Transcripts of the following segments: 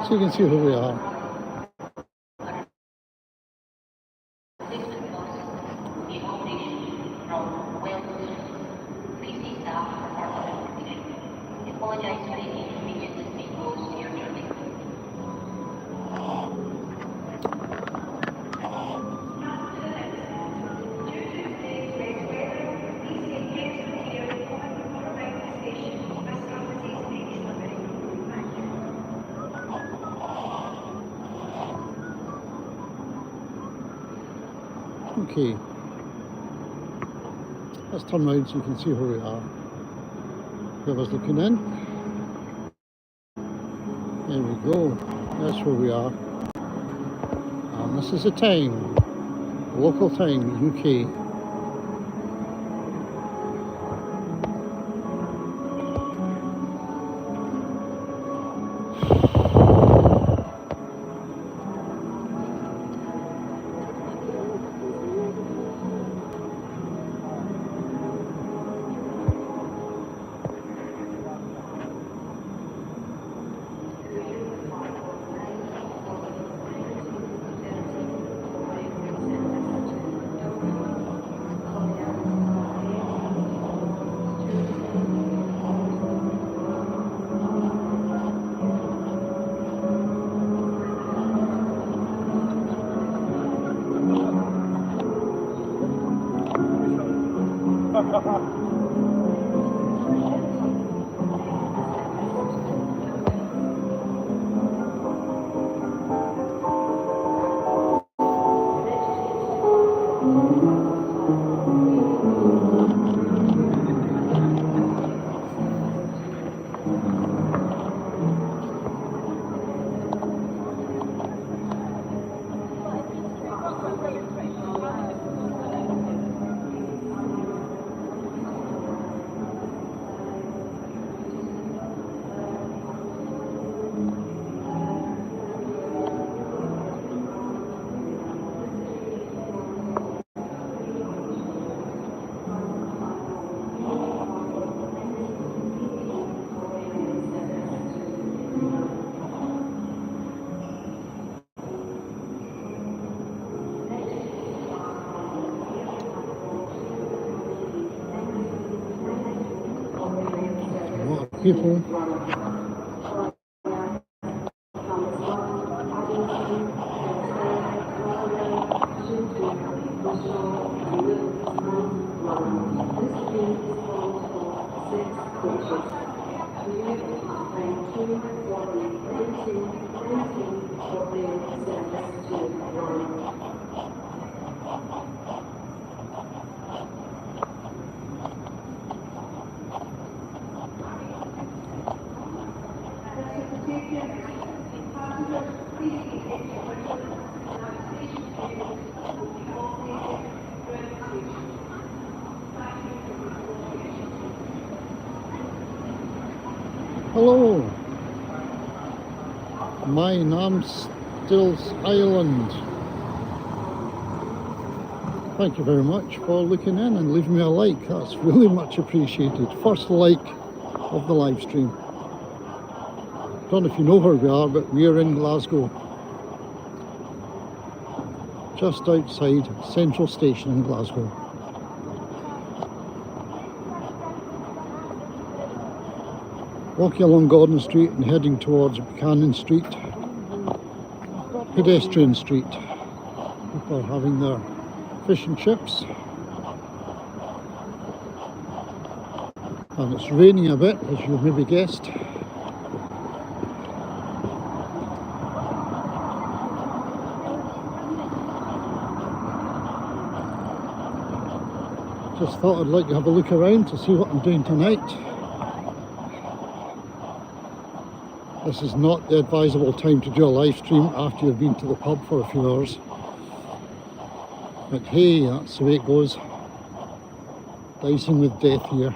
So you can see who we are. Okay, let's turn around so you can see where we are. Whoever's looking in, there we go, that's where we are. And this is the time, local time, UK. A lot of people. Hello, my name's Stills Island. Thank you very much for looking in and leaving me a like. That's really much appreciated. First like of the live stream. Don't know if you know where we are, but we are in Glasgow, just outside Central Station in Glasgow. Walking along Gordon Street and heading towards Buchanan Street, pedestrian street. People are having their fish and chips. And it's raining a bit, as you maybe guessed. Just thought I'd like to have a look around to see what I'm doing tonight. This is not the advisable time to do a live stream after you've been to the pub for a few hours. But hey, that's the way it goes. Dicing with death here.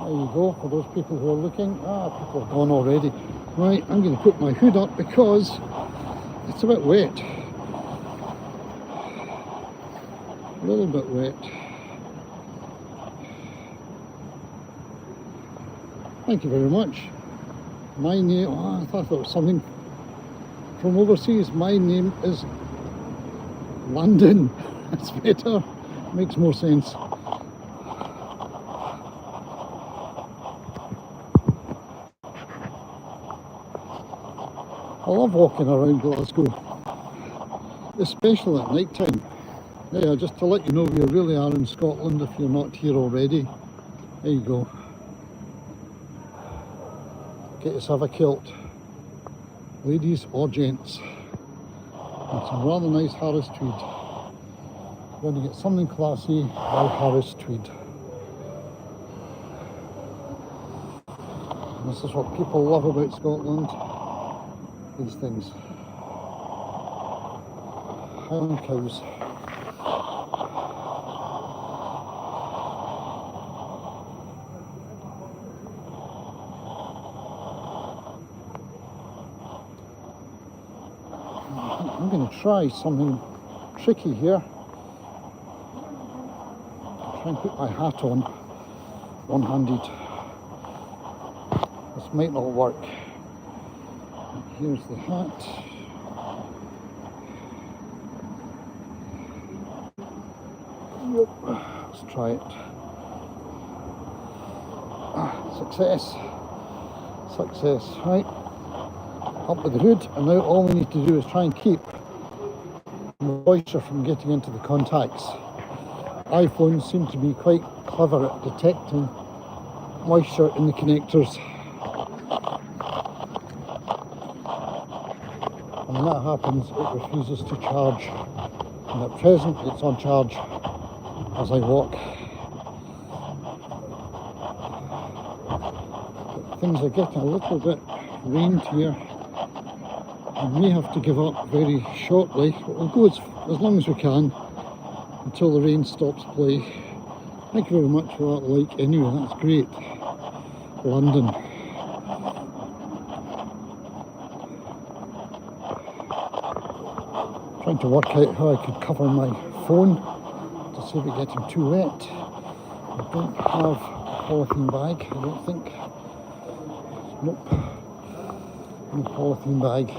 There you go, for those people who are looking. People have gone already. Right, I'm going to put my hood up because it's a bit wet. A little bit wet. Thank you very much. My name, I thought it was something from overseas. My name is London. That's better. Makes more sense. I love walking around Glasgow, especially at night time. Yeah, just to let you know you really are in Scotland if you're not here already. There you go. Get yourself a kilt, ladies or gents, and some rather nice Harris tweed. You're going to get something classy, buy Harris tweed. And this is what people love about Scotland, these things. Highland cows. I'm going to try something tricky here. Try and put my hat on, one-handed. This might not work. Here's the hat. Yep. Let's try it. Success. Success. Right. Up with the hood, and now all we need to do is try and keep the moisture from getting into the contacts. iPhones seem to be quite clever at detecting moisture in the connectors. And when that happens, it refuses to charge. And at present, it's on charge as I walk. But things are getting a little bit rained here. I may have to give up very shortly, but we'll go as long as we can until the rain stops play. Thank you very much for that like anyway, that's great. London. Trying to work out how I could cover my phone to save it getting too wet. I don't have a polythene bag, I don't think. Nope. No polythene bag.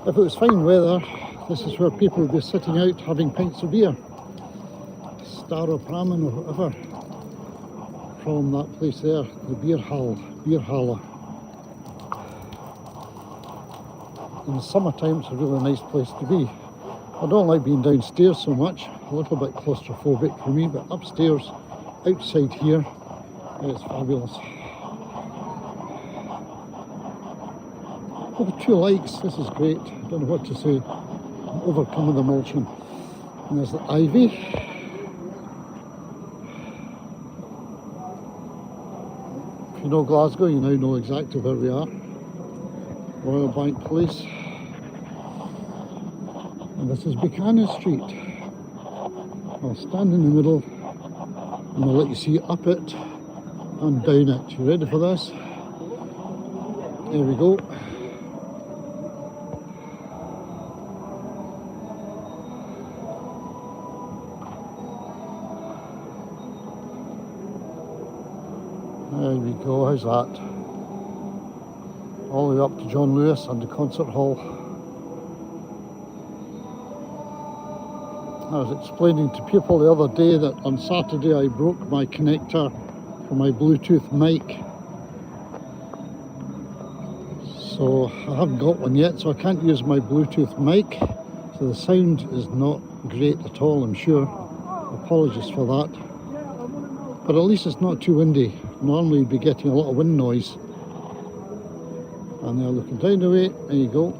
If it was fine weather, this is where people would be sitting out having pints of beer. Star of Ramen or whatever. From that place there, the beer hall, beer haller. In the summertime, it's a really nice place to be. I don't like being downstairs so much, a little bit claustrophobic for me, but upstairs, outside here, it's fabulous. Over 2 likes, this is great. I don't know what to say. I'm overcome with emotion. And there's the ivy. If you know Glasgow, you now know exactly where we are. Royal Bank Place. And this is Buchanan Street. I'll stand in the middle and I'll let you see up it and down it. You ready for this? There we go. There we go, how's that? All the way up to John Lewis and the concert hall. I was explaining to people the other day that on Saturday I broke my connector for my Bluetooth mic. So I haven't got one yet, so I can't use my Bluetooth mic. So the sound is not great at all, I'm sure. Apologies for that. But at least it's not too windy. Normally you'd be getting a lot of wind noise. And they're looking down the way, there you go.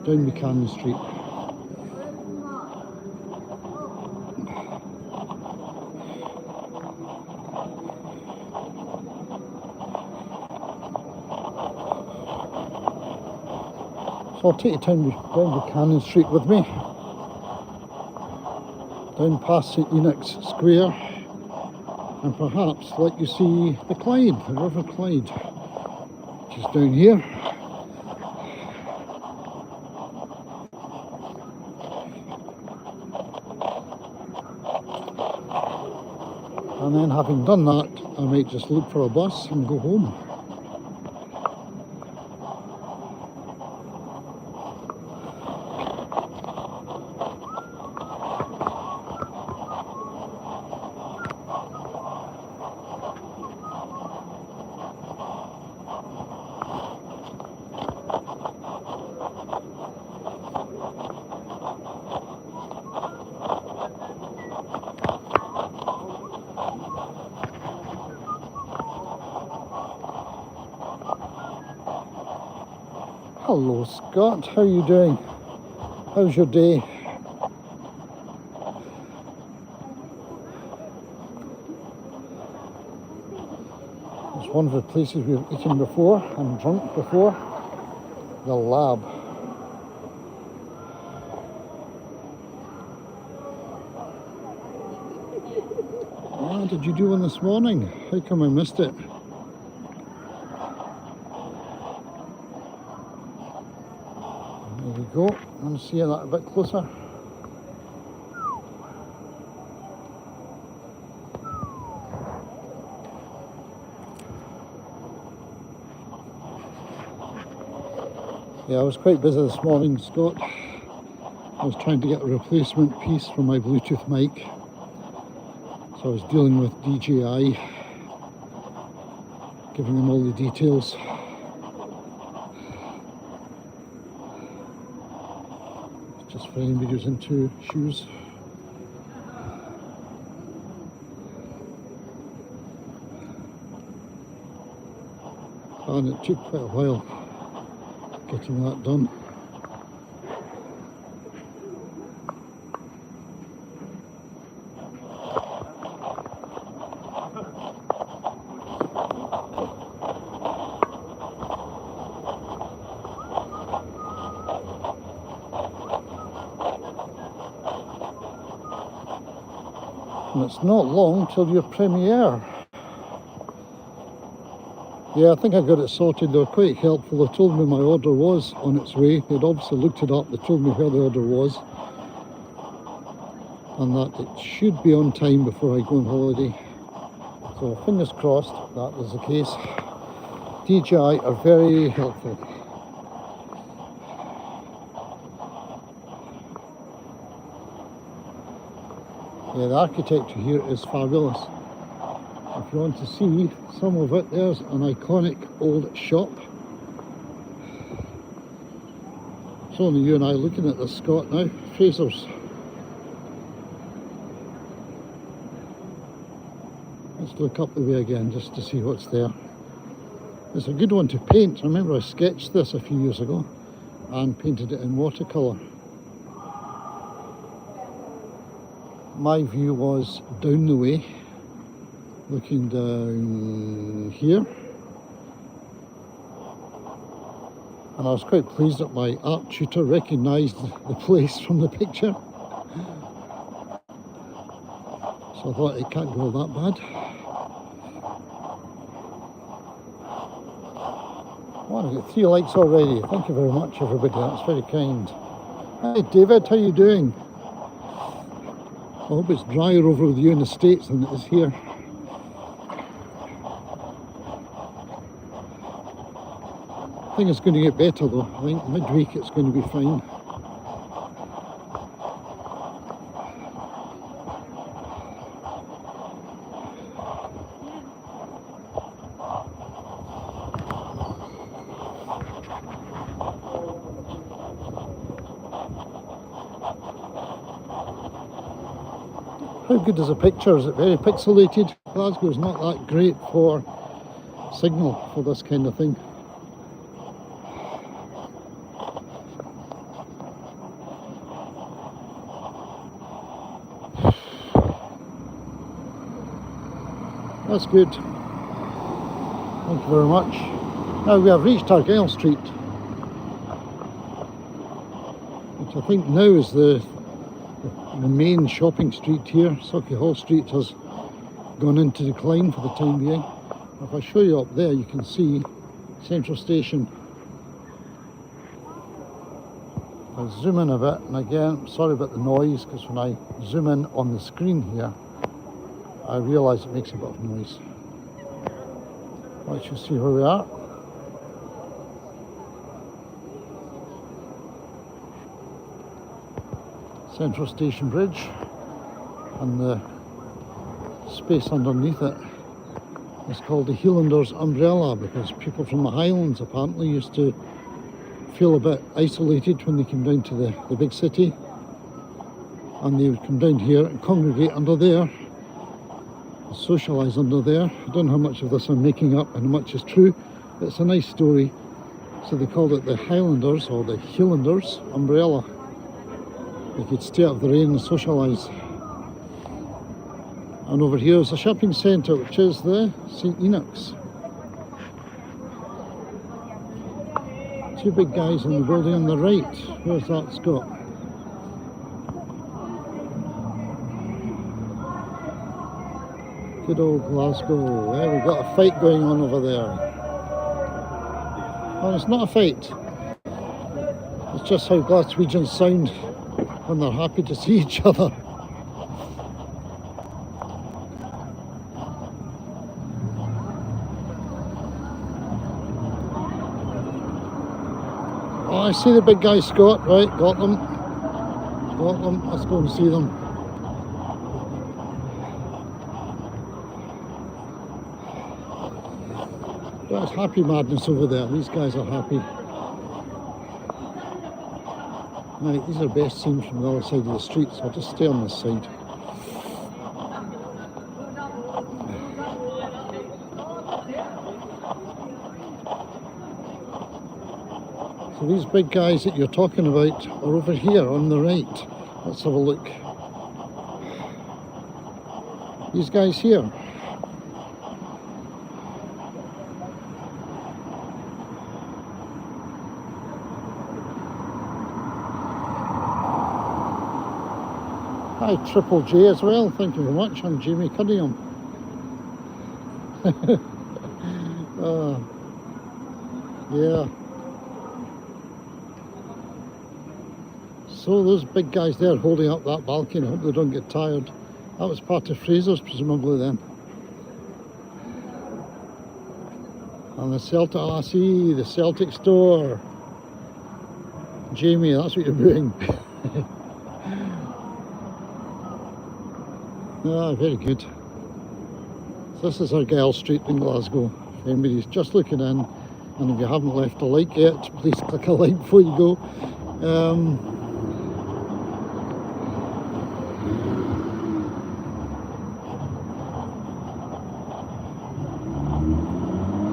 Down Buchanan Street. So I'll take you down Buchanan Street with me. Down past St Enoch's Square. and perhaps let you see the Clyde, the River Clyde, which is down here. And then having done that, I might just look for a bus and go home. Hello Scott, how are you doing? How's your day? It's one of the places we've eaten before and drunk before, the Lab. What did you do one this morning? How come I missed it? There we go. I'm seeing that a bit closer. Yeah, I was quite busy this morning, Scott. I was trying to get a replacement piece for my Bluetooth mic. So I was dealing with DJI, giving them all the details. Just for anybody who's into shoes. And it took quite a while getting that done. And it's not long till your premiere. Yeah, I think I got it sorted. They were quite helpful. They told me my order was on its way. They'd obviously looked it up. They told me where the order was. And that it should be on time before I go on holiday. So fingers crossed that is the case. DJI are very helpful. Yeah, the architecture here is fabulous. If you want to see some of it, there's an iconic old shop. It's only you and I looking at this, Scott, now. Fraser's. Let's look up the way again just to see what's there. It's a good one to paint. I remember I sketched this a few years ago and painted it in watercolour. My view was down the way, looking down here, and I was quite pleased that my art tutor recognised the place from the picture, so I thought it can't go that bad. Well, I've got 3 likes already. Thank you very much, everybody. That's very kind. Hi David, how are you doing? I hope it's drier over with you in the States than it is here. I think it's going to get better though. I think midweek it's going to be fine. How good is the picture? Is it very pixelated? Glasgow's not that great for signal for this kind of thing. That's good. Thank you very much. Now we have reached Argyle Street, which I think now is the main shopping street here. Sauchiehall Street has gone into decline for the time being. If I show you up there, you can see Central Station. I'll zoom in a bit, and again, sorry about the noise, because when I zoom in on the screen here, I realise it makes a bit of noise. Let's just see where we are. Central Station Bridge, and the space underneath it is called the Highlanders Umbrella, because people from the Highlands apparently used to feel a bit isolated when they came down to the big city, and they would come down here and congregate under there, socialise under there. I don't know how much of this I'm making up and how much is true, but it's a nice story. So they called it the Highlanders, or the Highlanders Umbrella. They could stay out of the rain and socialise. And over here is a shopping centre, which is the St Enoch's. Two big guys in the building on the right. Where's that, Scott? Good old Glasgow. Yeah, we've got a fight going on over there. Well, it's not a fight. It's just how Glaswegians sound when they're happy to see each other. Oh, I see the big guy, Scott. Right, got them. Got them. Let's go and see them. That's happy madness over there. These guys are happy. Right, these are best seen from the other side of the street, so I'll just stay on this side. So these big guys that you're talking about are over here on the right. Let's have a look. These guys here. Hi, Triple J as well. Thank you very much. I'm Jamie Cunningham. Yeah. So those big guys there holding up that balcony, I hope they don't get tired. That was part of Fraser's, presumably, then. And the Celtic, I see the Celtic store. Jamie, that's what you're doing. Ah, very good. So this is Argyle Street in Glasgow. If anybody's just looking in, and if you haven't left a like yet, please click a like before you go.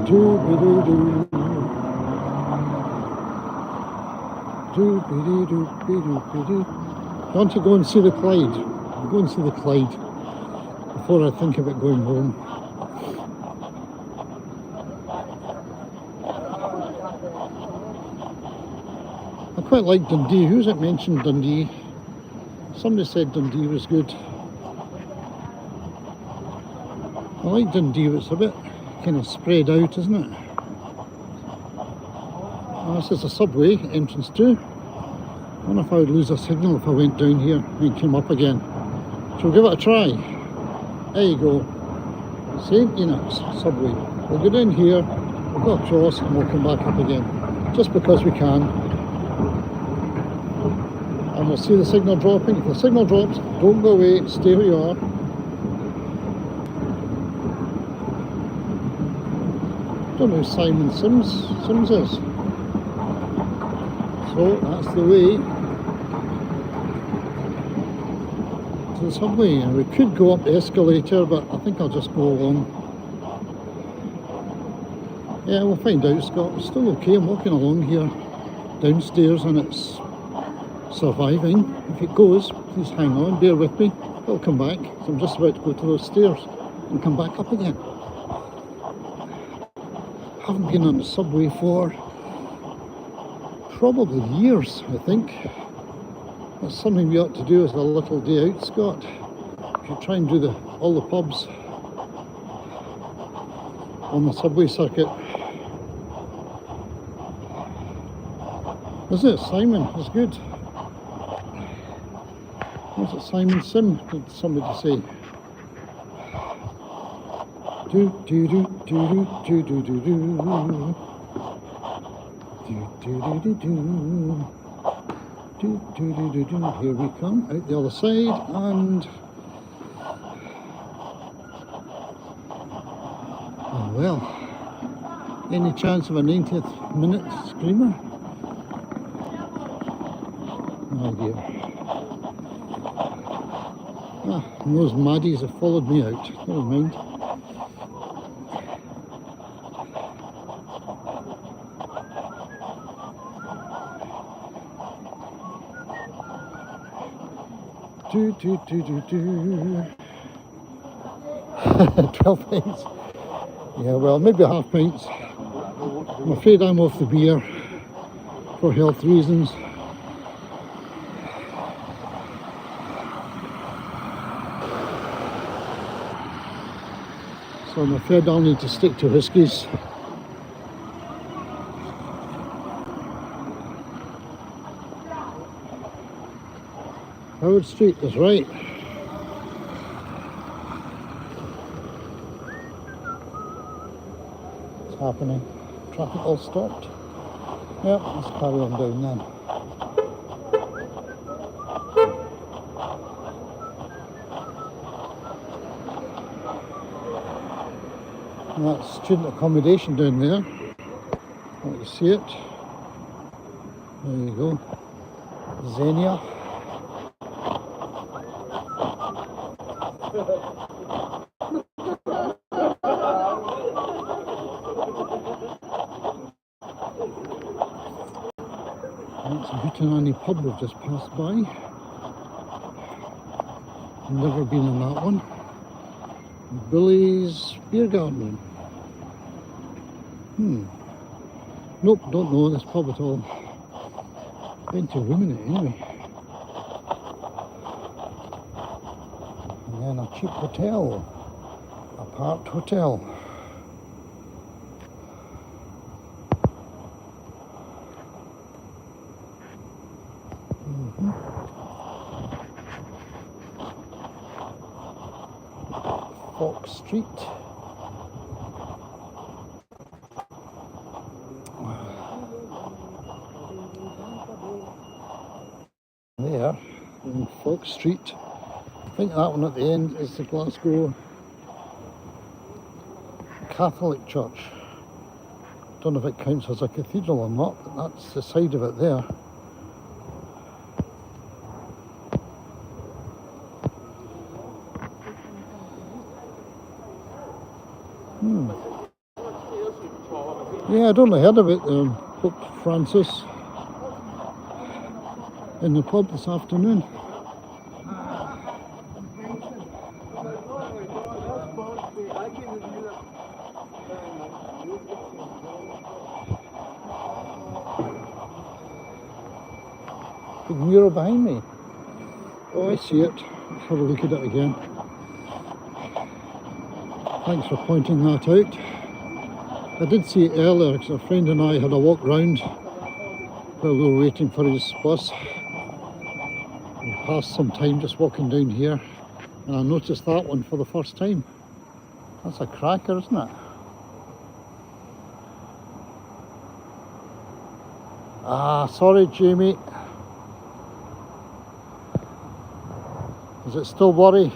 Do-be-do-do. Do-be-do-do-be-do-be-do. I want to go and see the Clyde. I'll go and see the Clyde before I think about going home. I quite like Dundee. Who's it mentioned Dundee? Somebody said Dundee was good. I like Dundee, but it's a bit kind of spread out, isn't it? Oh, this is a subway entrance too. I wonder if I would lose a signal if I went down here and came up again. So we'll give it a try. There you go. St Enoch's subway. We'll go down here, we'll go across, and we'll come back up again. Just because we can. And we'll see the signal dropping. If the signal drops, don't go away, stay where you are. I don't know who Simon Sims is. So that's the way to the subway. And we could go up the escalator, but I think I'll just go along. Yeah, we'll find out, Scott. It's still okay. I'm walking along here downstairs and it's surviving. If it goes, please hang on, bear with me. It'll come back. So I'm just about to go to those stairs and come back up again. I haven't been on the subway for probably years, I think. That's something we ought to do as a little day out, Scott. If you try and do all the pubs on the subway circuit. Is it Simon? It's good. Was it Simon Sim? Did somebody say? Do do do do do do do do do do do do do. Here we come out the other side, and oh well, any chance of a 90th minute screamer? Oh dear. Ah, and those maddies have followed me out. Never mind. Do do do do do. 12 pints. Yeah, well, maybe half pints. I'm afraid I'm off the beer for health reasons. So I'm afraid I'll need to stick to whiskies. Howard Street is right. What's happening? Traffic all stopped. Yep, let's carry on down then. And that's student accommodation down there. Want you see it? There you go. Xenia. That's Butanani pub we've just passed by. Never been in that one. Billy's Beer Garden. Nope, don't know this pub at all. Plenty of room in it anyway. And then a cheap hotel. A parked hotel. Fox Street. There, in Fox Street. I think that one at the end is the Glasgow Catholic Church. Don't know if it counts as a cathedral or not, but that's the side of it there. Yeah, I'd only heard about Pope Francis in the pub this afternoon. Big mural behind me. Oh, I see it. Let's have a look at it again. Thanks for pointing that out. I did see it earlier because a friend and I had a walk round while we were waiting for his bus. We passed some time just walking down here, and I noticed that one for the first time. That's a cracker, isn't it? Ah, sorry Jamie. Is it still worry?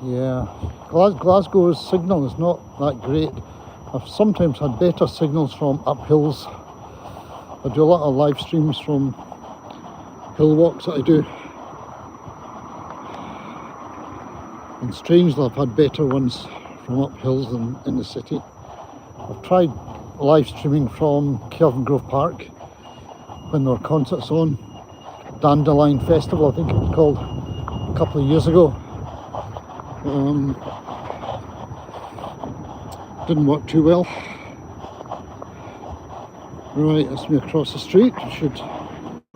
Yeah, Glasgow's signal is not that great. I've sometimes had better signals from up hills. I do a lot of live streams from hill walks that I do. And strangely, I've had better ones from up hills than in the city. I've tried live streaming from Kelvin Grove Park when there were concerts on. Dandelion Festival, I think it was called, a couple of years ago. Didn't work too well. Right, that's me across the street. Should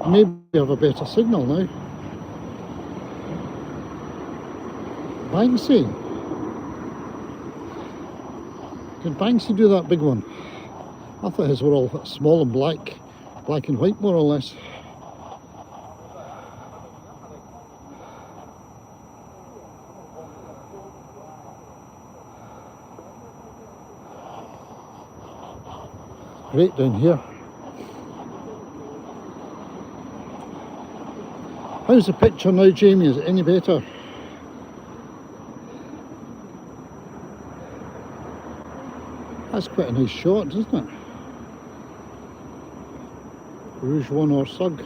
maybe have a better signal now. Banksy. Did Banksy do that big one? I thought his were all small and black and white more or less. Great down here. How's the picture now, Jamie? Is it any better? That's quite a nice shot, isn't it? Rouge One or Sug.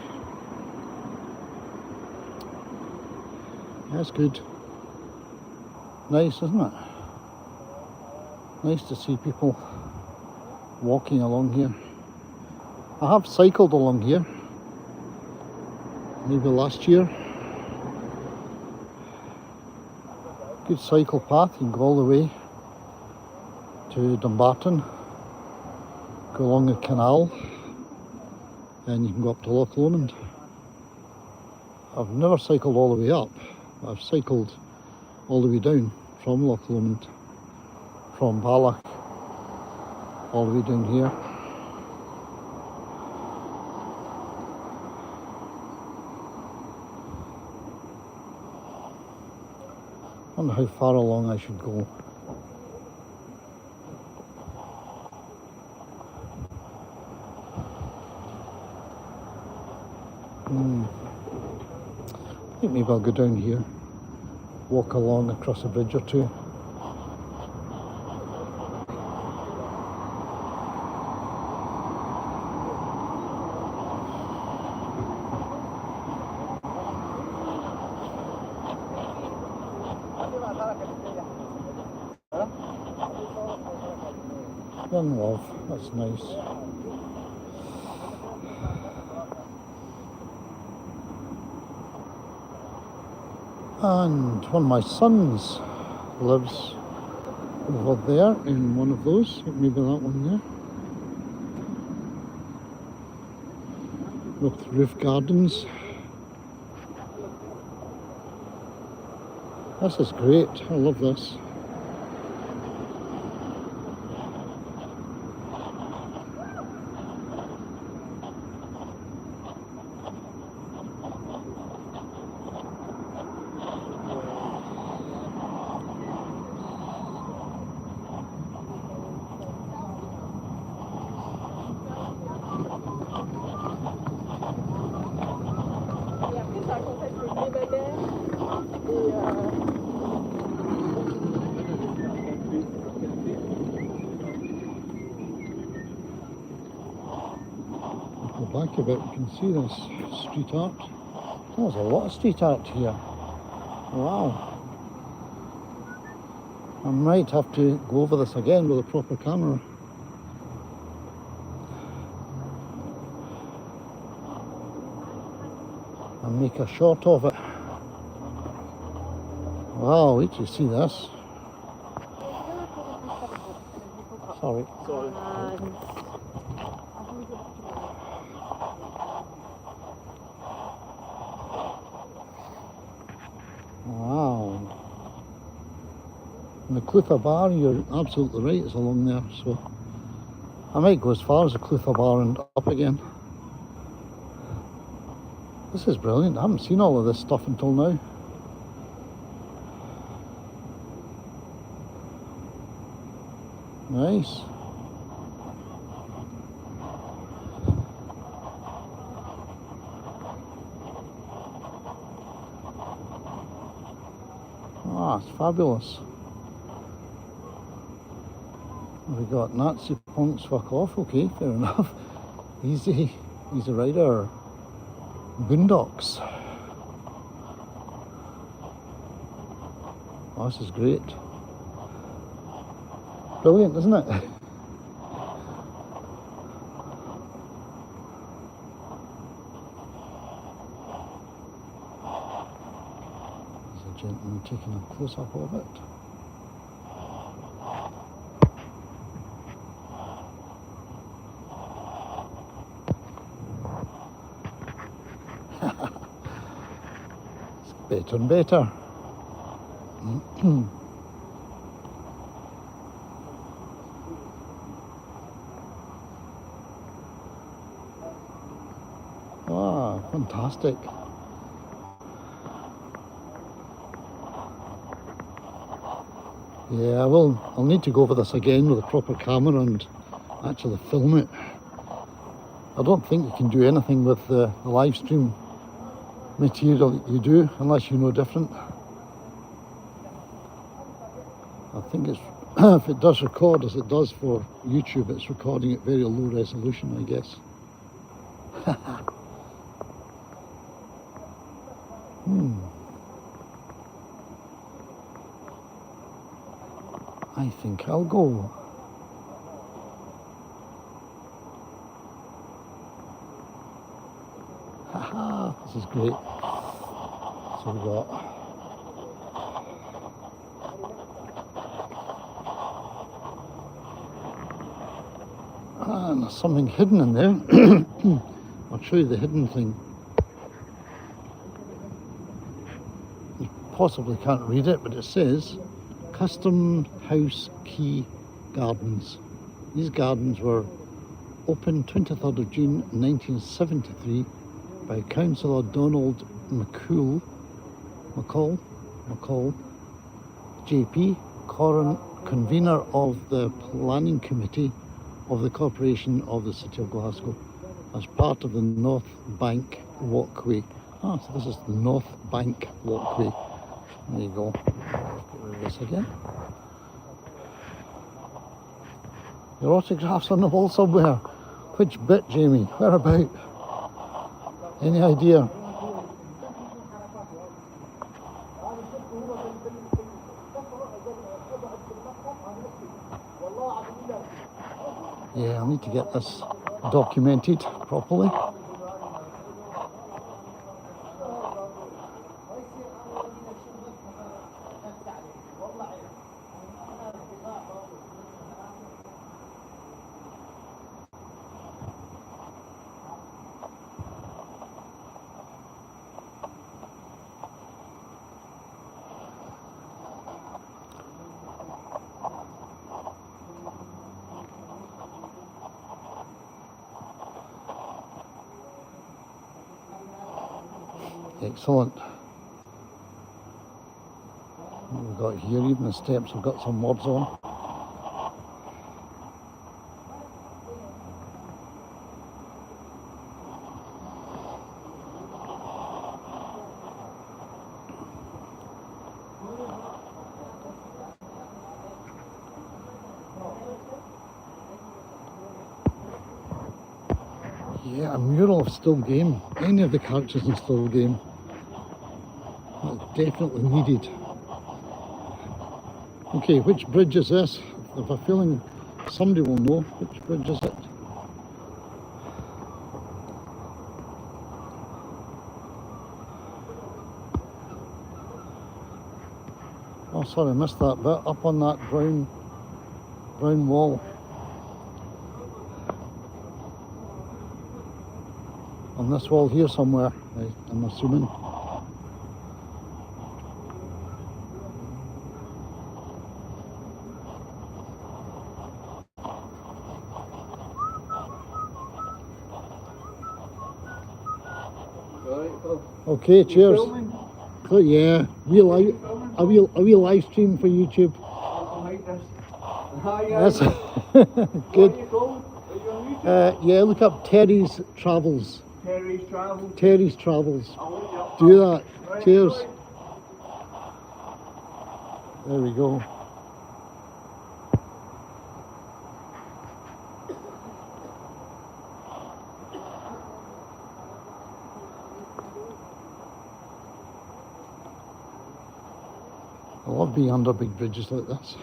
That's good. Nice, isn't it? Nice to see people walking along here. I have cycled along here, maybe last year. Good cycle path, you can go all the way to Dumbarton, go along the canal, and you can go up to Loch Lomond. I've never cycled all the way up, I've cycled all the way down from Loch Lomond, from Balloch, all the way down here. I wonder how far along I should go. I think maybe I'll go down here, walk along across a bridge or two. Young love, that's nice. And one of my sons lives over there in one of those, maybe that one there. With roof gardens. This is great, I love this. Go back a bit, you can see this street art. There's a lot of street art here. Wow. I might have to go over this again with a proper camera. And make a shot of it. Wow, wait till you see this. Sorry. Wow. And the Clutha Bar, you're absolutely right, it's along there, so I might go as far as the Clutha Bar and up again. This is brilliant, I haven't seen all of this stuff until now. Nice. Ah, it's fabulous. We got Nazi punks, fuck off. Okay, fair enough. Easy Rider. Boondocks. Oh, this is great. Brilliant, isn't it? There's a gentleman taking a close-up of it. better and better. Ah, fantastic. Yeah, I'll need to go over this again with a proper camera and actually film it. I don't think you can do anything with the live stream material that you do unless you know different. I think it's if it does record as it does for YouTube, it's recording at very low resolution, I guess. I think I'll go. Haha, this is great. So we got and there's something hidden in there. I'll show you the hidden thing. You possibly can't read it, but it says Custom House Key Gardens. These gardens were opened 23rd of June 1973 by Councillor Donald McCall, JP, convener of the Planning Committee of the Corporation of the City of Glasgow, as part of the North Bank Walkway. Ah, so this is the North Bank Walkway. There you go. Get rid of this again. Your autograph's on the wall somewhere. Which bit, Jamie? Where about? Any idea? Yeah, I need to get this documented properly. Excellent. What we've got here, even the steps have got some words on. Yeah, a mural of Still Game. Any of the characters in Still Game. That's definitely needed. Okay, which bridge is this? I have a feeling somebody will know. Which bridge is it? Oh, sorry, I missed that bit. Up on that brown wall. On this wall here somewhere, I'm assuming. Okay, cheers. So, yeah, a wee live stream for YouTube. That's good. Yeah, look up Terry's Travels. Terry's Travels. Do that. Cheers. There we go. I love being under big bridges like this.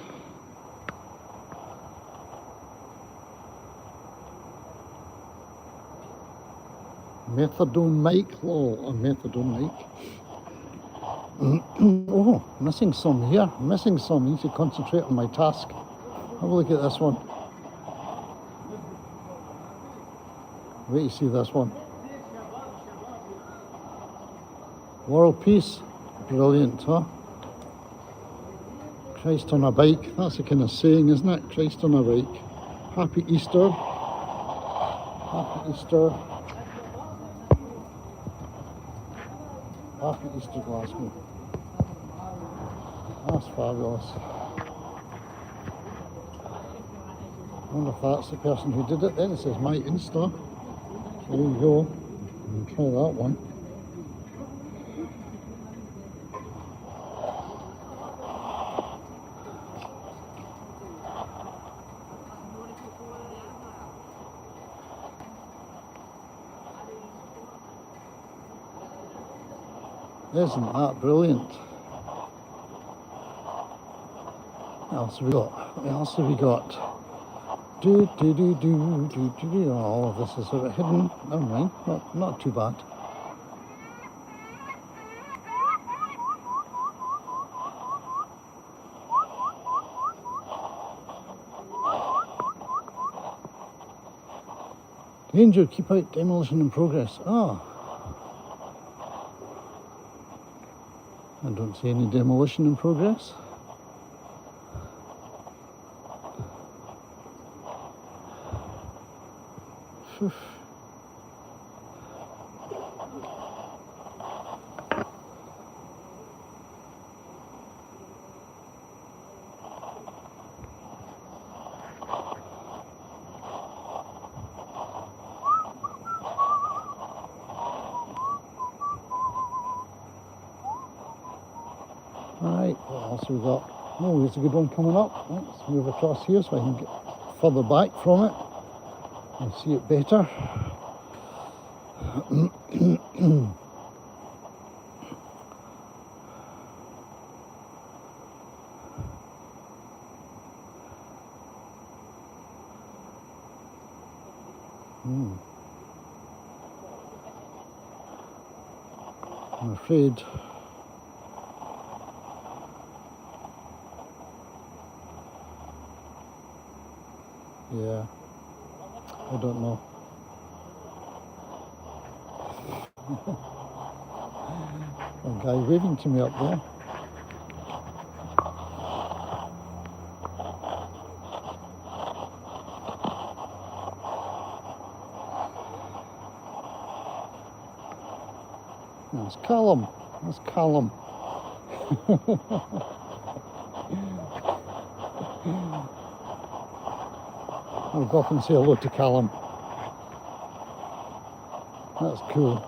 Methadone mic, a methadone mic. Oh, missing some here. Missing some. I need to concentrate on my task. Have a look at this one. Wait to see this one. World Peace. Brilliant, huh? Christ on a bike. That's a kind of saying, isn't it? Christ on a bike. Happy Easter. Happy Easter. Happy Easter, Glasgow. That's fabulous. I wonder if that's the person who did it then. It says my Insta. There you go. You can try that one. Isn't that brilliant? What else have we got? What else have we got? All of this is a bit hidden. Never mind. Not too bad. Danger, keep out, demolition in progress. Ah. I don't see any demolition in progress. Phew. Right, what else have we got? Oh, there's a good one coming up. Let's move across here so I can get further back from it and see it better. I'm afraid yeah, I don't know. A guy waving to me up there. That's Callum. That's Callum. I'll go up and say hello to Callum. That's cool.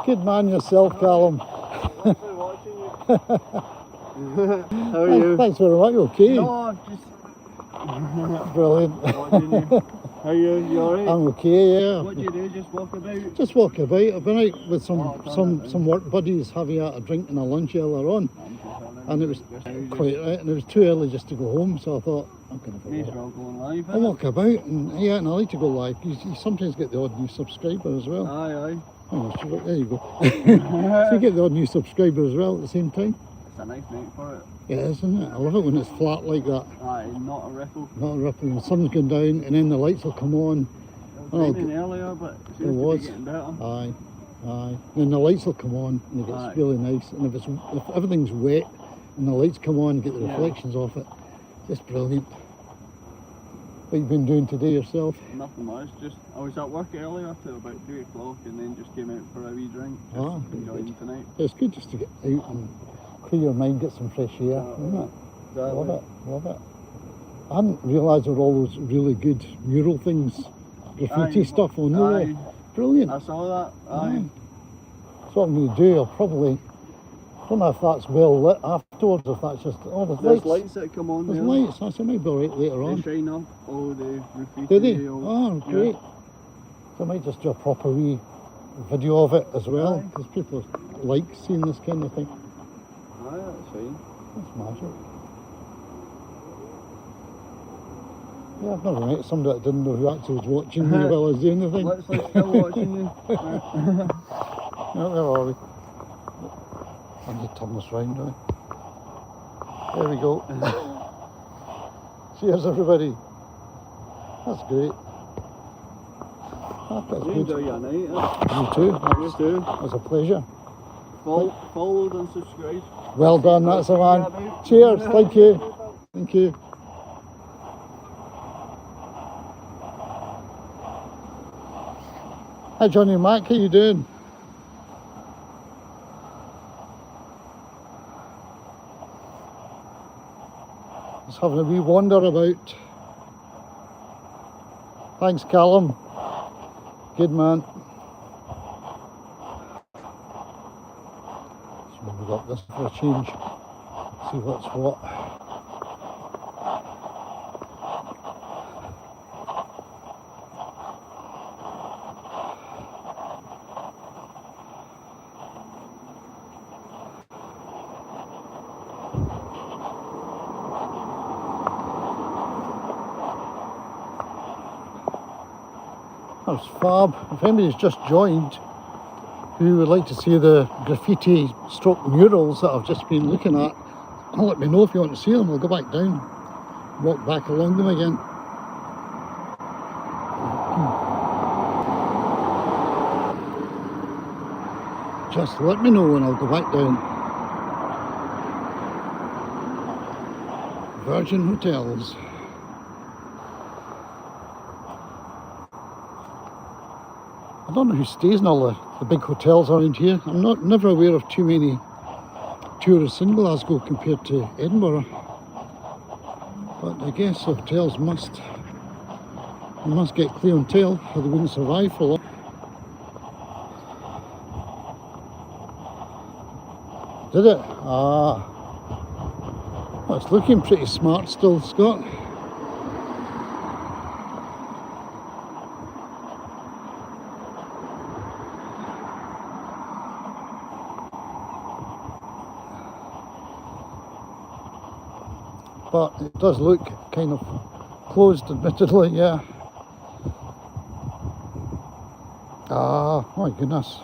Good man yourself, Callum. Thanks for watching you. How are you? Thanks very much. Okay. No, just Brilliant. watching you. How are you? You alright? I'm okay. Yeah. What do you do? Just walk about? Just walk about. I've been out with some work buddies having a drink and a lunch earlier on, and it was quite right. And it was too early just to go home, so I thought I'm going to May as well go on live. I'll walk about, and yeah, and I like to go live. You sometimes get the odd new subscriber as well. Aye. Oh, there you go. So you get the odd new subscriber as well at the same time. It's a nice night for it. Yeah, isn't it? I love it when it's flat like that. Aye, not a ripple. Not a ripple. The sun's going down, and then the lights will come on. It was raining earlier, but it seems to be getting better. Aye. Then the lights will come on, and it gets really nice. And if everything's wet, and the lights come on, and get the reflections off it, just brilliant. What you been doing today yourself? Nothing much. Just I was at work earlier till about 3 o'clock, and then just came out for a wee drink. Just enjoying tonight. It's good just to get out and clear your mind, get some fresh air, isn't it? Exactly. Love it. I hadn't realised there were all those really good mural things, graffiti stuff on there. Brilliant. I saw that. Aye. So what I'm going to do, I'll probably, I don't know if that's well lit afterwards, if that's just, There's lights that come on There's there. lights, so it might be alright later on. They shine up all the graffiti. Do they? Oh, great. So I might just do a proper wee video of it as well, Aye. because people like seeing this kind of thing. Aye, that's fine. That's magic. Yeah, I've never met somebody that didn't know who actually was watching me while I was doing the thing. Literally still watching you. No, where are we? I need to turn this round now. There we go. Cheers, everybody. That's great. That's You good. enjoy your night. You too. You too. That's a pleasure. Followed and subscribed. Well done, that's a man. Cheers, thank you. Thank you. Hi Johnny and Mac, how you doing? Just having a wee wander about. Thanks Callum. Good man. So we've got this for a change. See what's what. That's fab. If anybody's just joined who would like to see the graffiti stroke murals that I've just been looking at, let me know if you want to see them. I'll go back down, walk back along them again. Just let me know and I'll go back down. Virgin Hotels. I don't know who stays in all the big hotels around here. I'm never aware of too many tourists in Glasgow compared to Edinburgh. But I guess the hotels must get clientele or they wouldn't survive for long. Did it? Ah. Well, it's looking pretty smart still, Scott. But it does look kind of closed, admittedly, yeah. Ah, my goodness.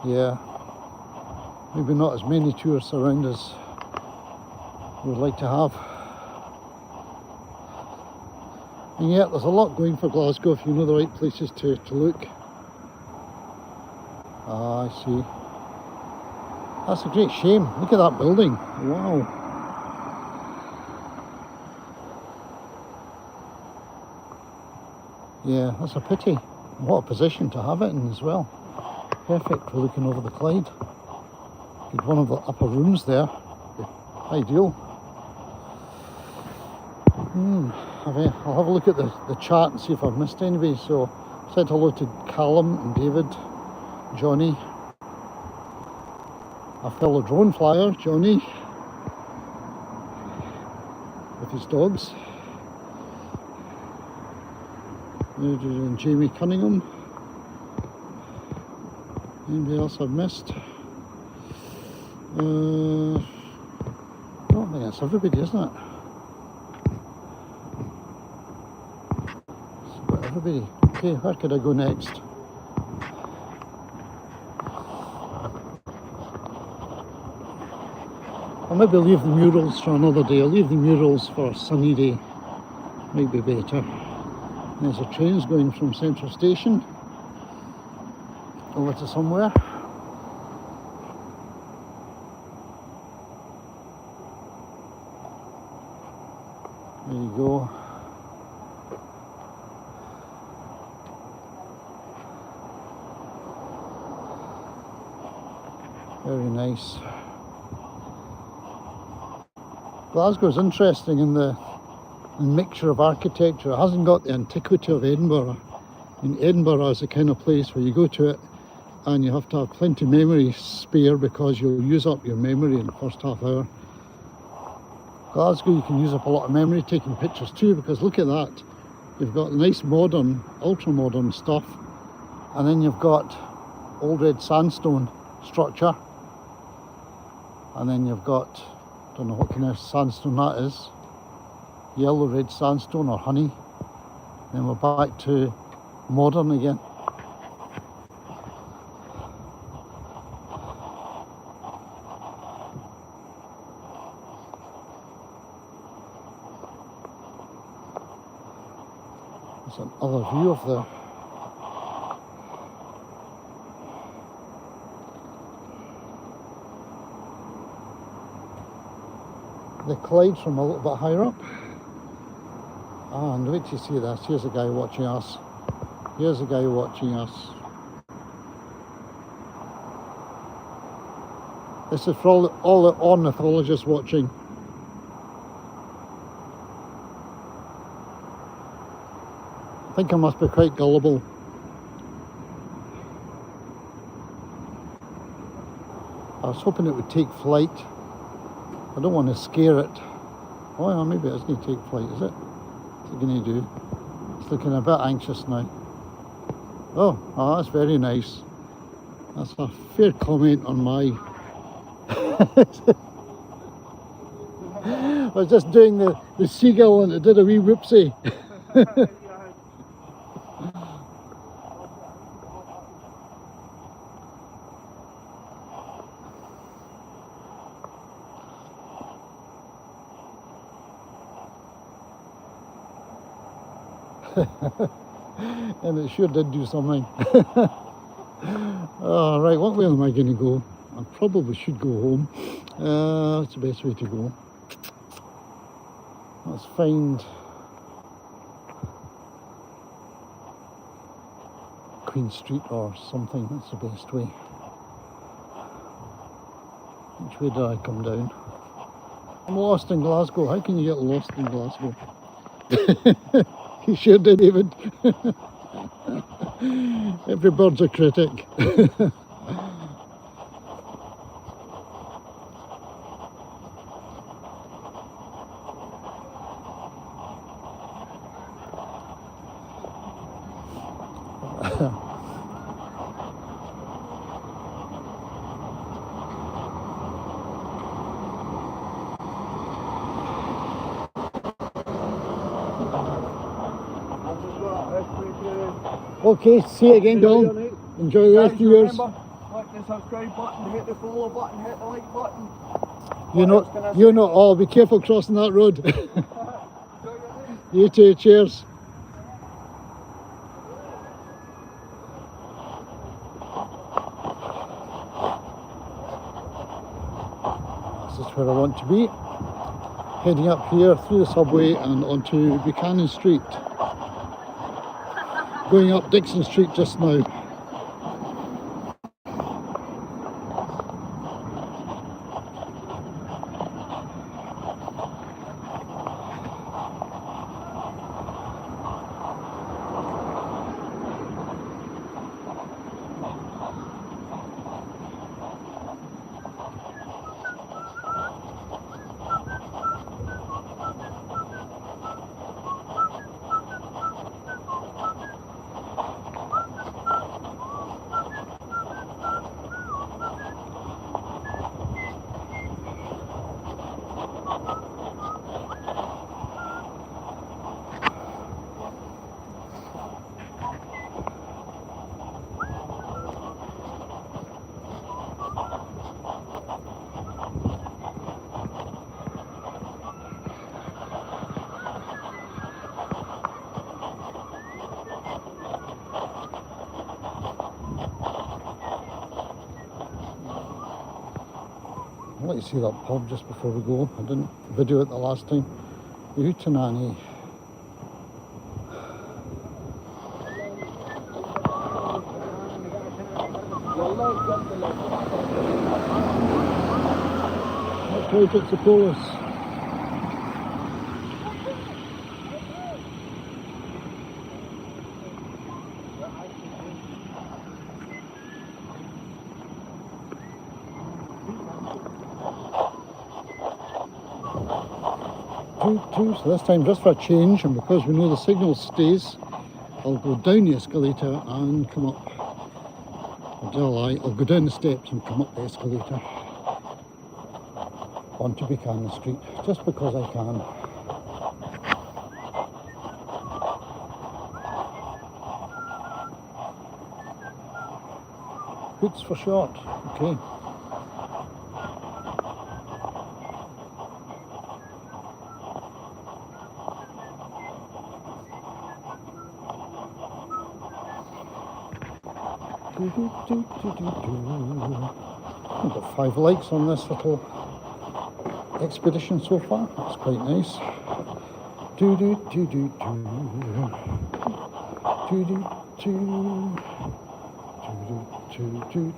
Yeah. Maybe not as many tourists around as we'd like to have. And yet there's a lot going for Glasgow if you know the right places to look. Ah, I see. That's a great shame. Look at that building. Wow. Yeah, that's a pity. What a position to have it in as well. Perfect for looking over the Clyde. Get one of the upper rooms there. Ideal. I'll have a look at the chat and see if I've missed anybody. So, said hello to Callum and David, Johnny, a fellow drone flyer, Johnny, with his dogs. And Jamie Cunningham. Anybody else I've missed? I don't think that's everybody, isn't it? It's about everybody. Okay, where could I go next? I'll maybe leave the murals for another day. I'll leave the murals for a sunny day. Might be better. There's a train's going from Central Station over to somewhere. There you go. Very nice. Glasgow's interesting in the mixture of architecture. It hasn't got the antiquity of Edinburgh. In Edinburgh is the kind of place where you go to it and you have to have plenty of memory spare because you'll use up your memory in the first half hour. Glasgow, you can use up a lot of memory taking pictures too, because look at that. You've got nice modern, ultra modern stuff And then you've got old red sandstone structure. And then you've got, don't know what kind of sandstone that is, yellow red sandstone or honey. Then we're back to modern again. There's another view of the Clyde from a little bit higher up. And wait till you see this. Here's a guy watching us. Here's a guy watching us. This is for all the ornithologists watching. I think I must be quite gullible. I was hoping it would take flight. I don't want to scare it. Oh yeah, maybe it's going to take flight, is it? What's it going to do? It's looking a bit anxious now. Oh, that's very nice. That's a fair comment on my... I was just doing the seagull and it did a wee whoopsie. And it sure did do something. Oh, right, what way am I going to go? I probably should go home. What's the best way to go? Let's find Queen Street or something. That's the best way. Which way did I come down? I'm lost in Glasgow. How can you get lost in Glasgow? You sure did, David. Every bird's a critic. Okay, see you again, Don. Enjoy the rest of yours. Remember, click the subscribe button, hit the follow button, hit the like button. You're not all. Be careful crossing that road. You too. Cheers. This is where I want to be. Heading up here through the subway and onto Buchanan Street. Going up Dixon Street just now. I'd like to see that pub just before we go. I didn't video it the last time. Utanani. That's right, it's the police. So this time, just for a change, and because we know the signal stays, I'll go down the escalator and come up. I'll go down the steps and come up the escalator onto Buchanan Street, just because I can. Hoots for short, okay. I've got 5 likes on this little expedition so far. That's quite nice. Do do do do do do do do.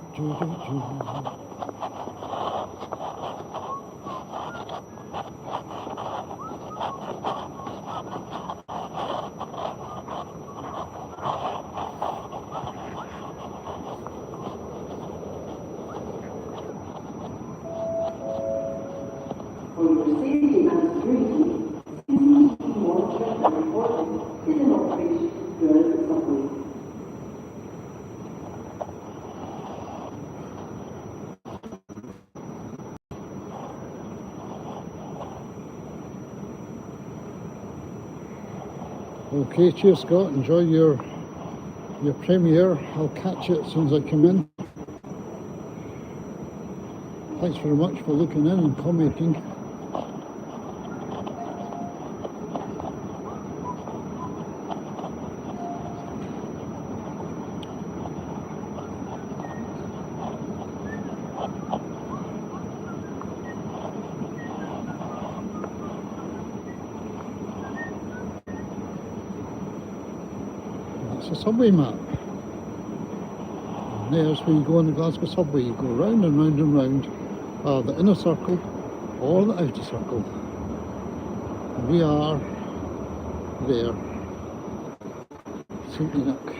For your safety and security, CCTV monitoring and reporting is in operation during the subway. Okay, cheers Scott, enjoy your premiere. I'll catch it as soon as I come in. Thanks very much for looking in and commenting. It's a subway map. And there's where you go on the Glasgow subway. You go round and round and round. The inner circle or the outer circle. And we are there. St. Enoch.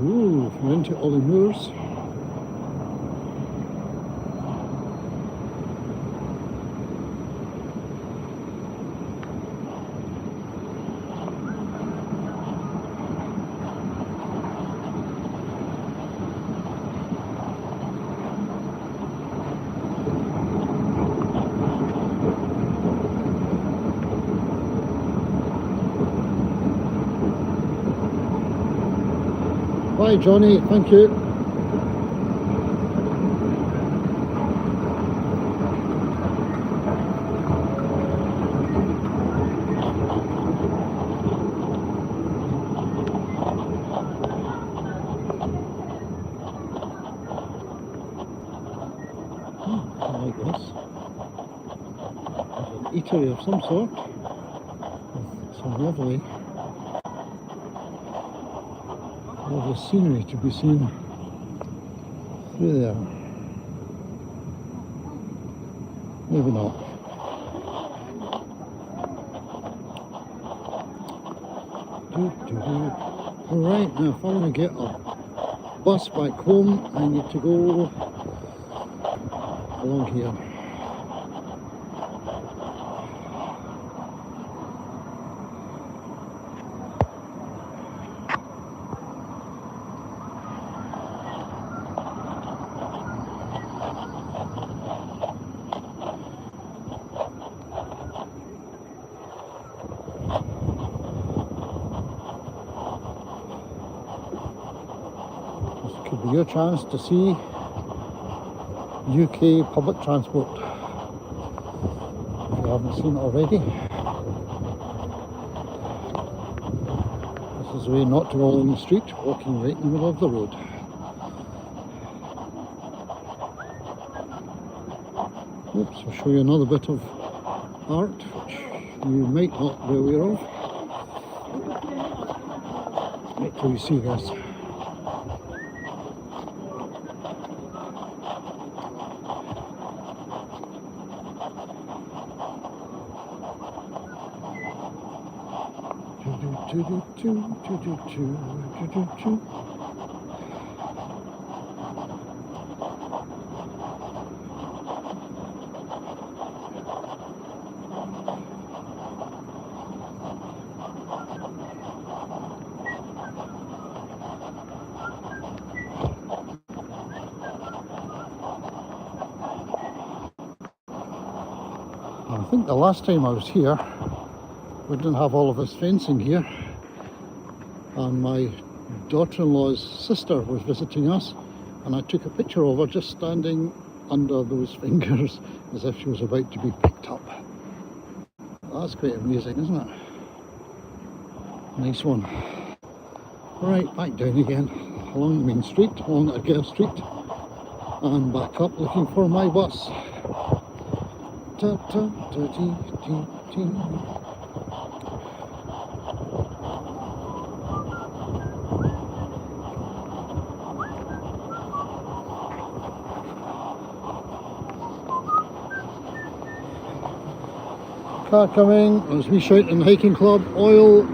Ooh, we're into Ollie Moors. Bye Johnny, thank you. I like this. There's an eatery of some sort. With some lovely scenery to be seen through there. Maybe not. Alright, now if I want to get a bus back home, I need to go along here. This could be your chance to see UK public transport if you haven't seen it already. This is the way not to roll in the street, walking right in the middle of the road. Oops, I'll show you another bit of art which you might not be aware of. Wait till you see this. think the last time I was here, we didn't have all of this fencing here, and my daughter-in-law's sister was visiting us, and I took a picture of her just standing under those fingers as if she was about to be picked up. That's quite amazing, isn't it? Nice one. Right, back down again, along the main street, along Argyle Street, and back up looking for my bus. Ta ta ta dee dee dee. Car coming, as we shout in the hiking club, oil.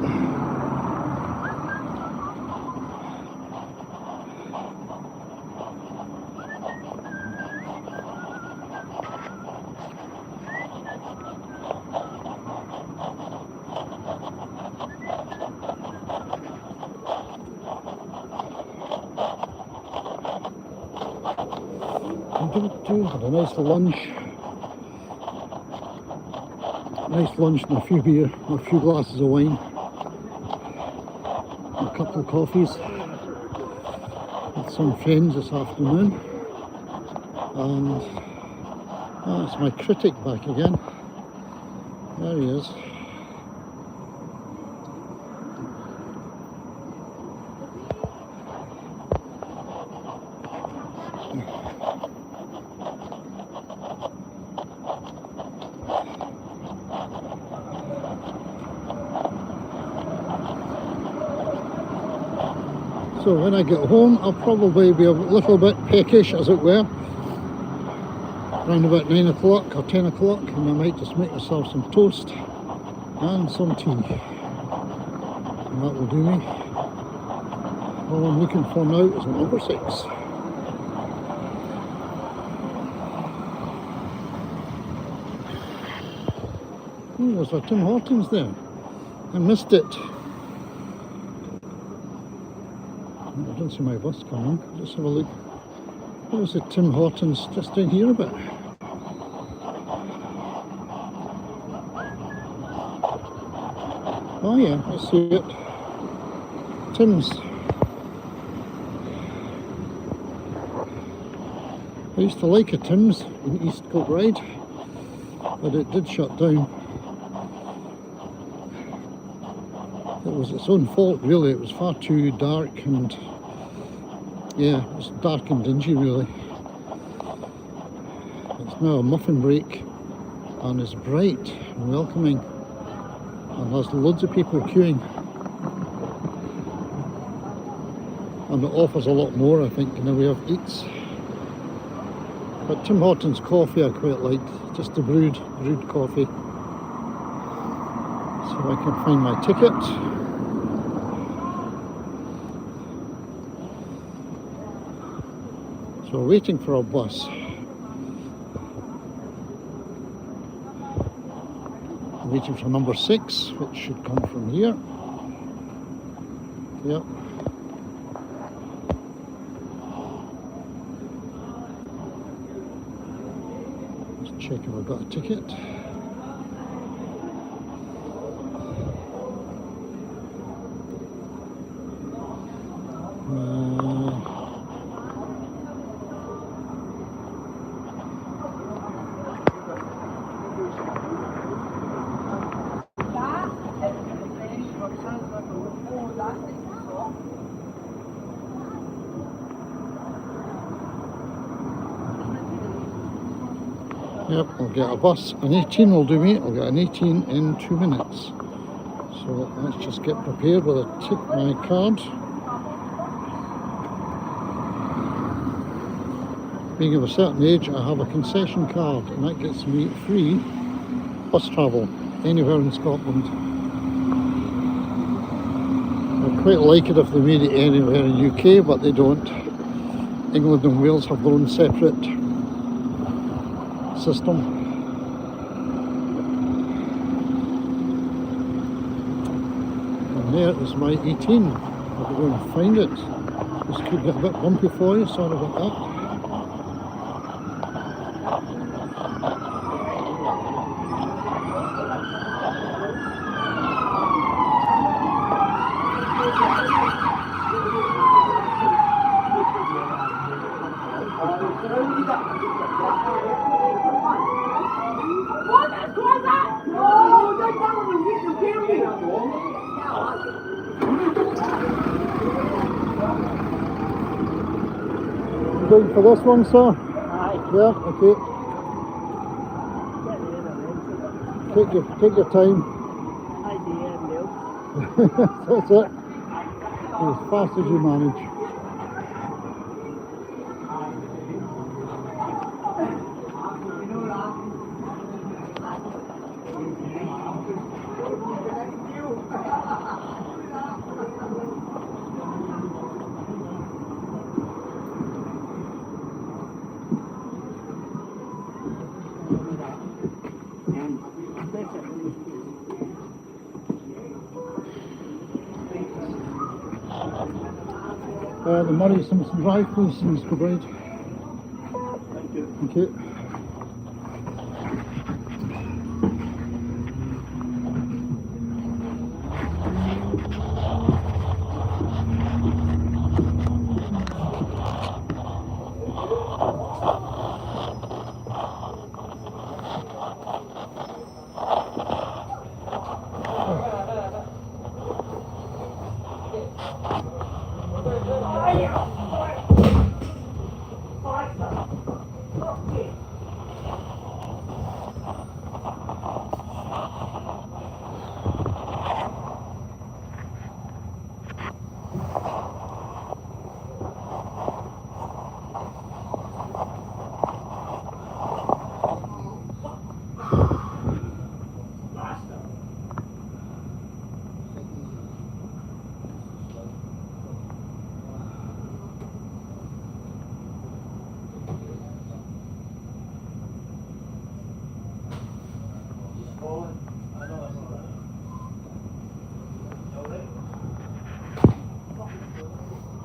Had a nice lunch. Nice lunch and a few beer, a few glasses of wine, a couple of coffees with some friends this afternoon, and that's my critic back again. There he is. So when I get home, I'll probably be a little bit peckish, as it were, around about 9 o'clock or 10 o'clock, and I might just make myself some toast and some tea, and that will do me. All I'm looking for now is a number 6. Oh, there's a Tim Hortons there. I missed it. I don't see my bus coming. Just have a look. There's a Tim Hortons just down here a bit. Oh yeah, I see it. Tim's. I used to like a Tim's in East Kilbride, but it did shut down. It was its own fault, really. It was far too dark, and yeah, it was dark and dingy, really. It's now a muffin break, and it's bright and welcoming, and there's loads of people queuing, and it offers a lot more, I think. Now we have eats, but Tim Hortons coffee I quite liked, just the brewed coffee. So I can find my ticket. So we're waiting for our bus. I'm waiting for number 6, which should come from here. Yep. Let's check if I've got a ticket. Yep, I'll get a bus. An 18 will do me. I'll get an 18 in 2 minutes. So let's just get prepared with my card. Being of a certain age, I have a concession card, and that gets me free bus travel anywhere in Scotland. I'd quite like it if they made it anywhere in UK, but they don't. England and Wales have their own separate system. And there is my 18. I'll go and find it. This could get a bit bumpy for you, sorry about that. You going for this one, sir? Yeah, okay. Take your time. That's it. Go as fast as you manage. The Murray Simpson Drive, please, Mr. Bride. Thank you.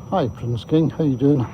Hi, Prince King. How you doing?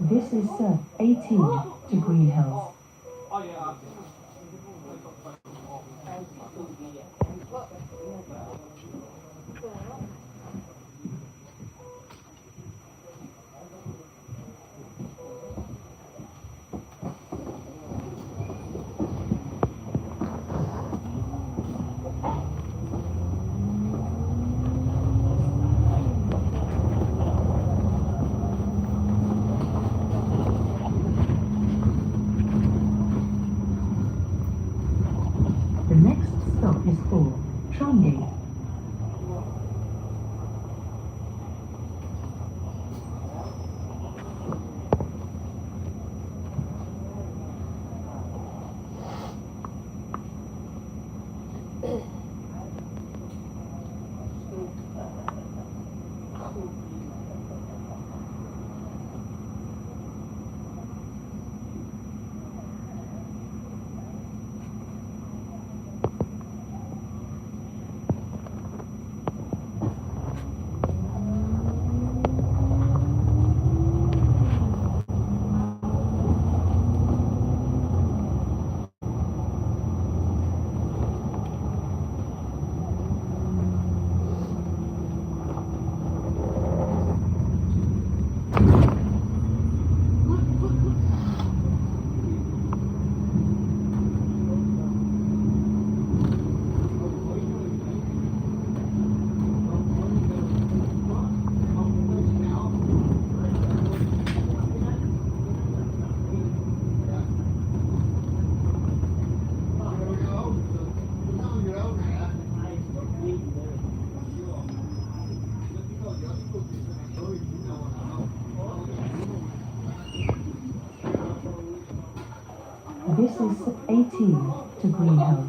This is Sir 18 to Green Hills. The next stop is for Trongate. This is 18 to Green Hills.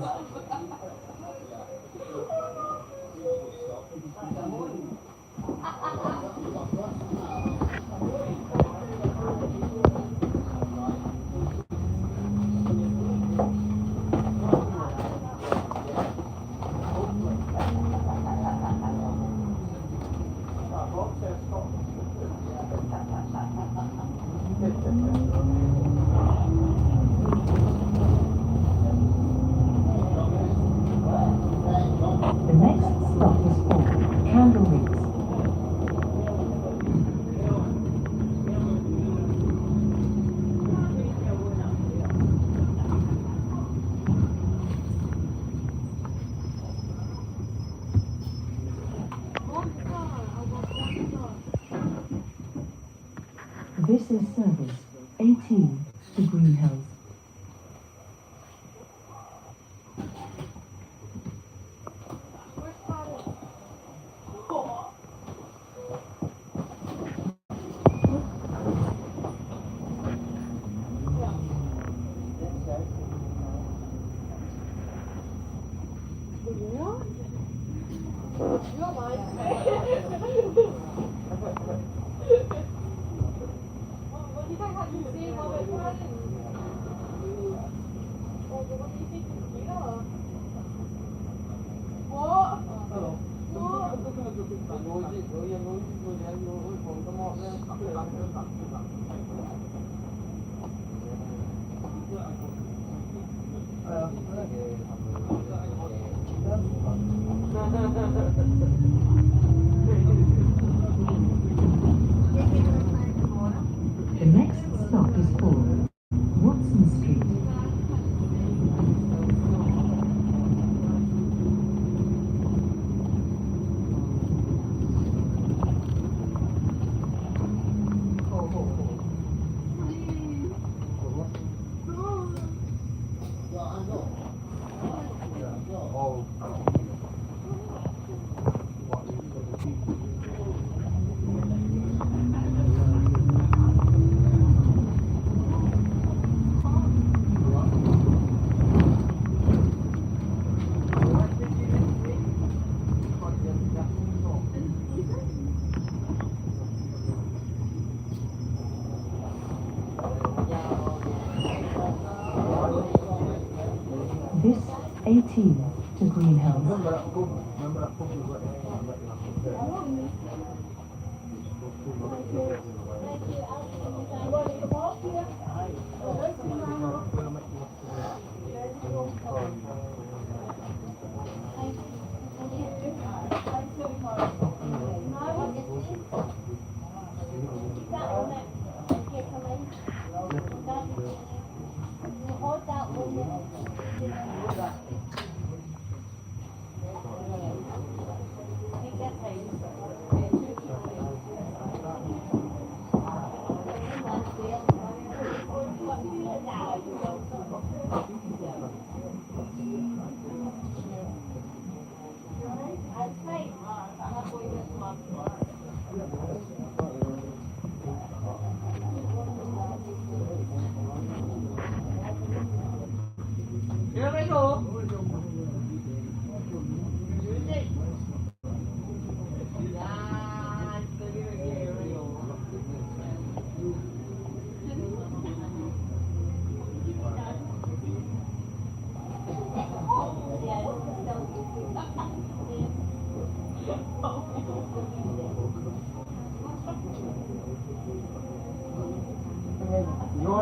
The next stop is for Candle Ridge. This is service 18 to Green Hills. The next stop is for Watson Street. This 18 to Green Hills.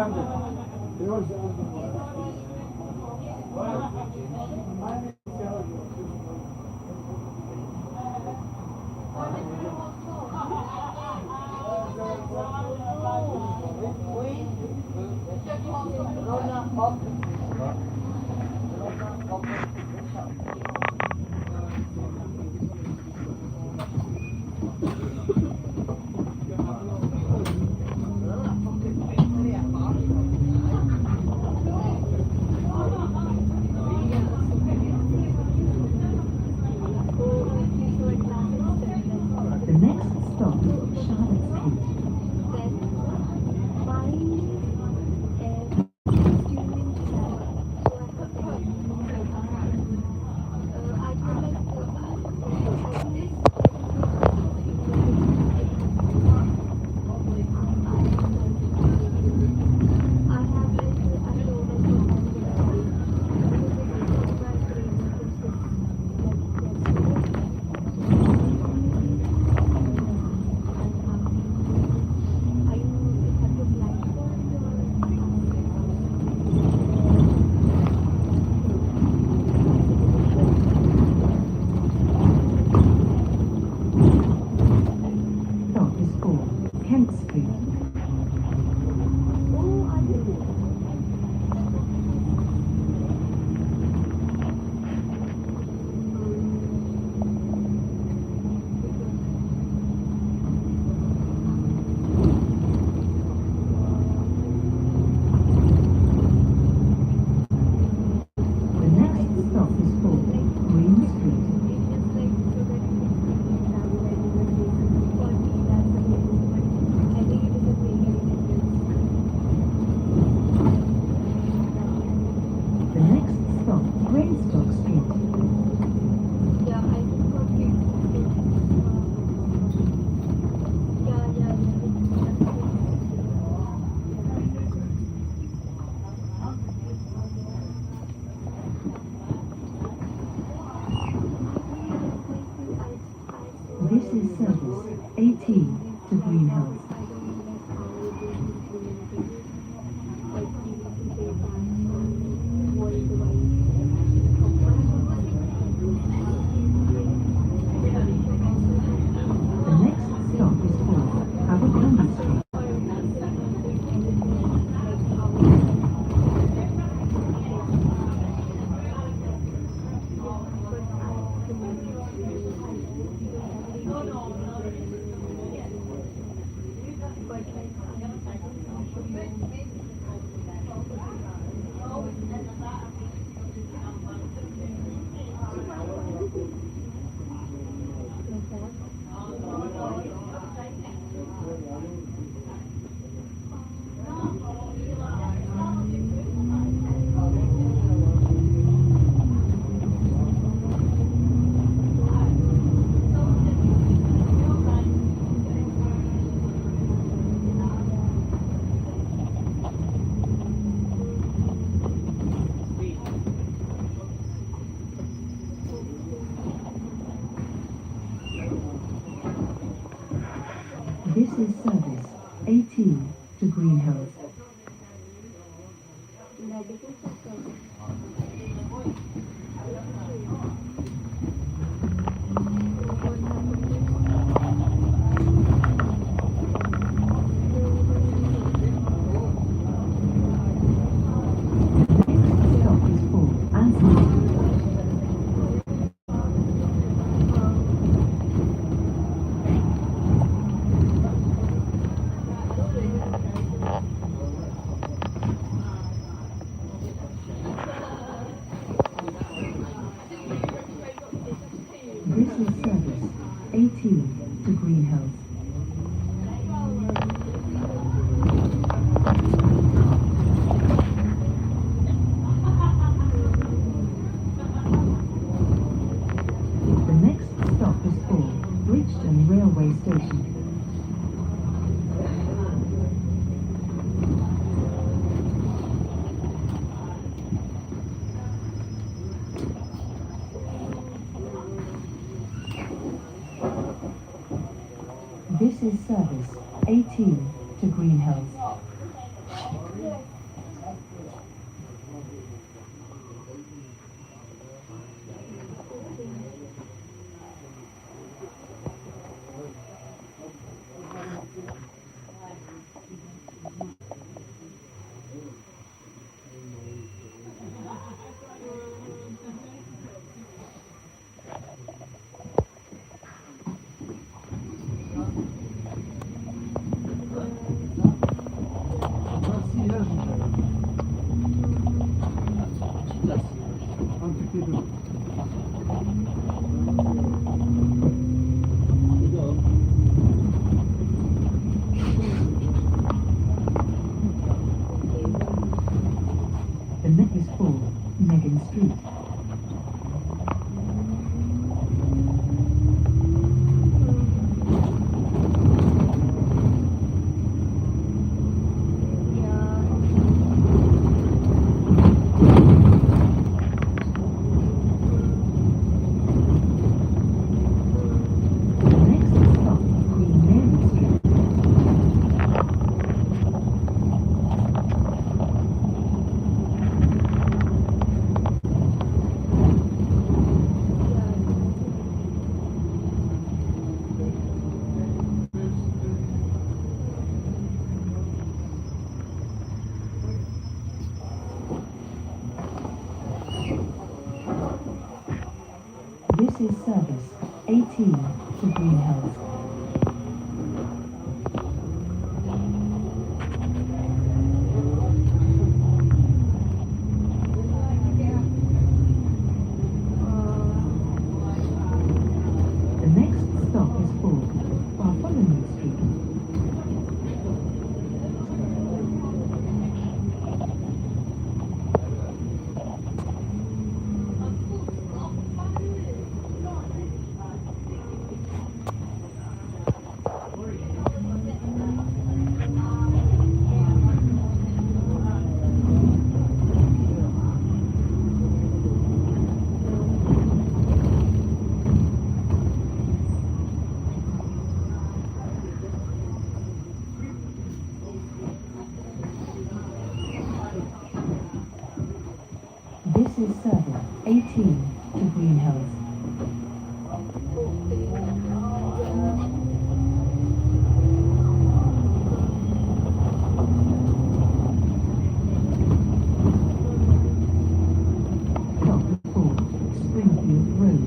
The next stop is Charlotte Street. Stop is for Kent Street. The next stop is for Green Street. The next stop, Greenstock Street. This is service 18 to Green Hills. The next stop is for Abercrombie Street. This is service 18 to Green Hills. Next stop is for Anson Street. This is service 18 to Green Hills. The next stop is for Bridgeton Railway Station. This is service 18 to Green Hills. The next is for Megan Street. The next stop, Queen Mary Street. This is service 18 to Green Hills. The next stop is for Bartholomew Street. This is service 18 to Green Hills. Stop for Springfield Road.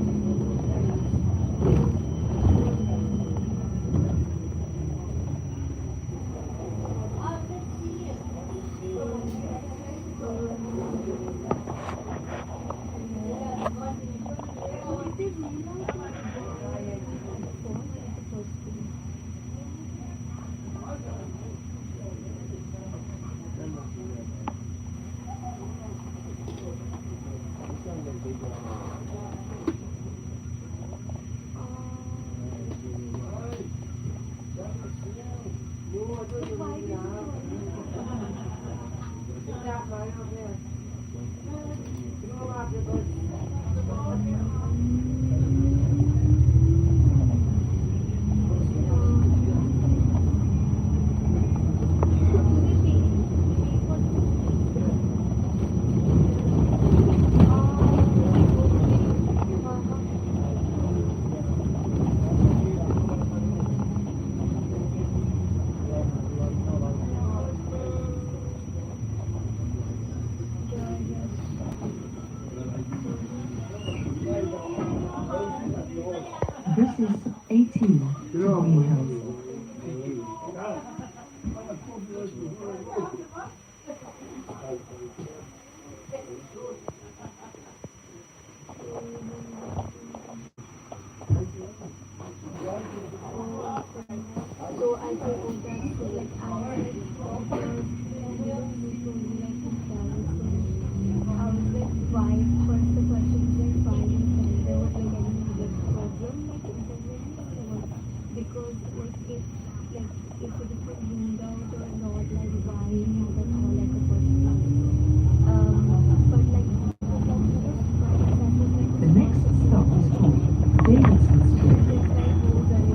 This is 18 to Green Hills. So I think that's like I was like why first the question was like why there was like any like problem like internally because like if it is like ruled out or not like why that's all like a first but like that was like The next stop is called Davidson Street. it's like goes away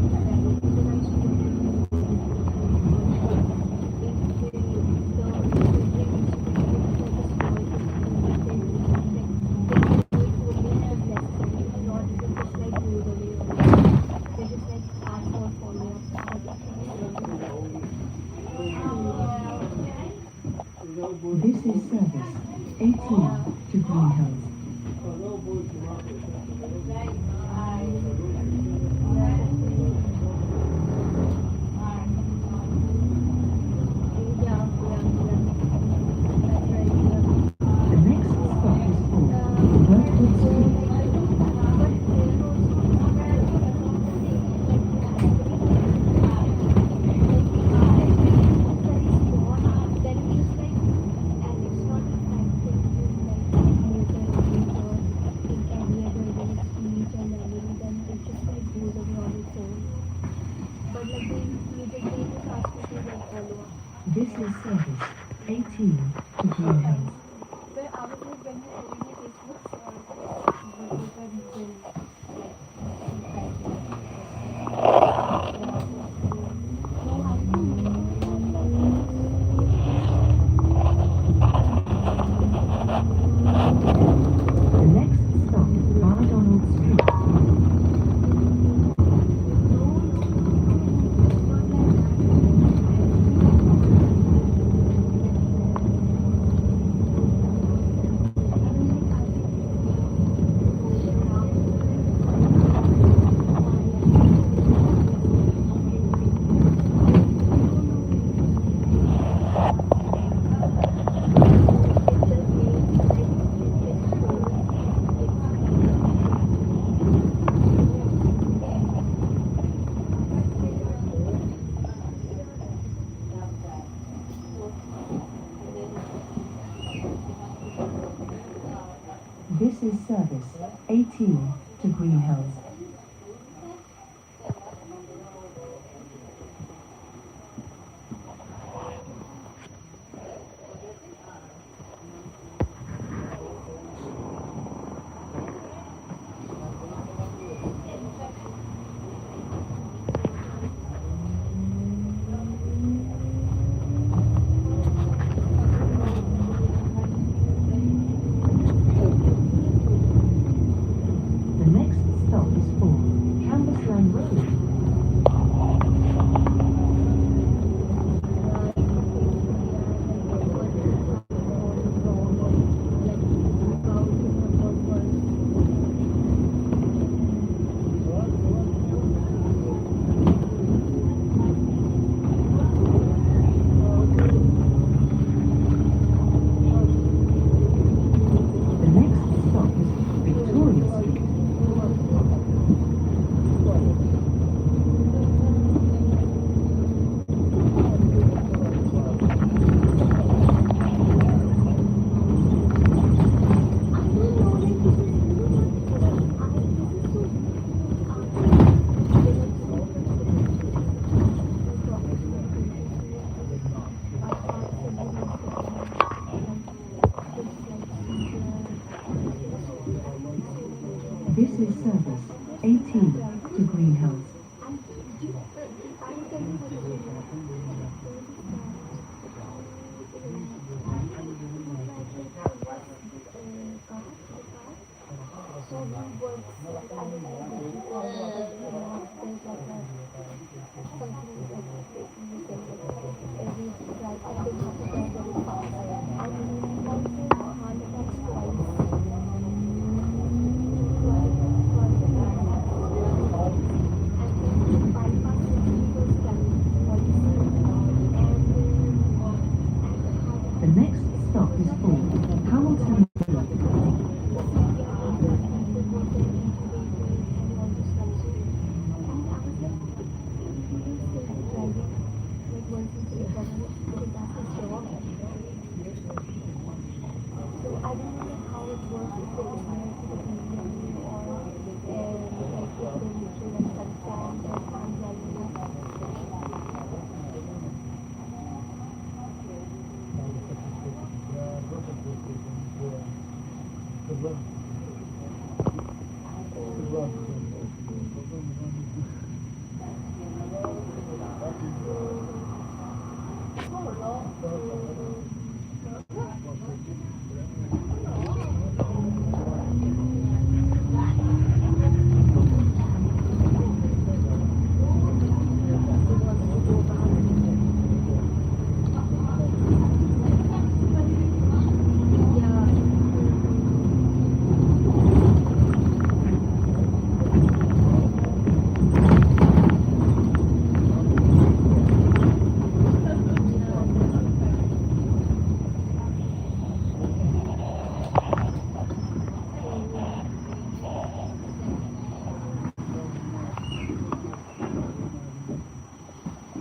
because I should This is service 18 to Green Hills. but like they immediately just asked me to like follow up. This is service 18 to Green Hills. So I was like, when you open your Facebook, so I was like, what was the reason? Like, no, I think The next stop, McDonald Street. This is service 18 to Green Hills. The next stop is for Cambuslang Road. The next stop is Victoria Street. This is service 18 to Green Hills. The next stop is for Hamilton Road.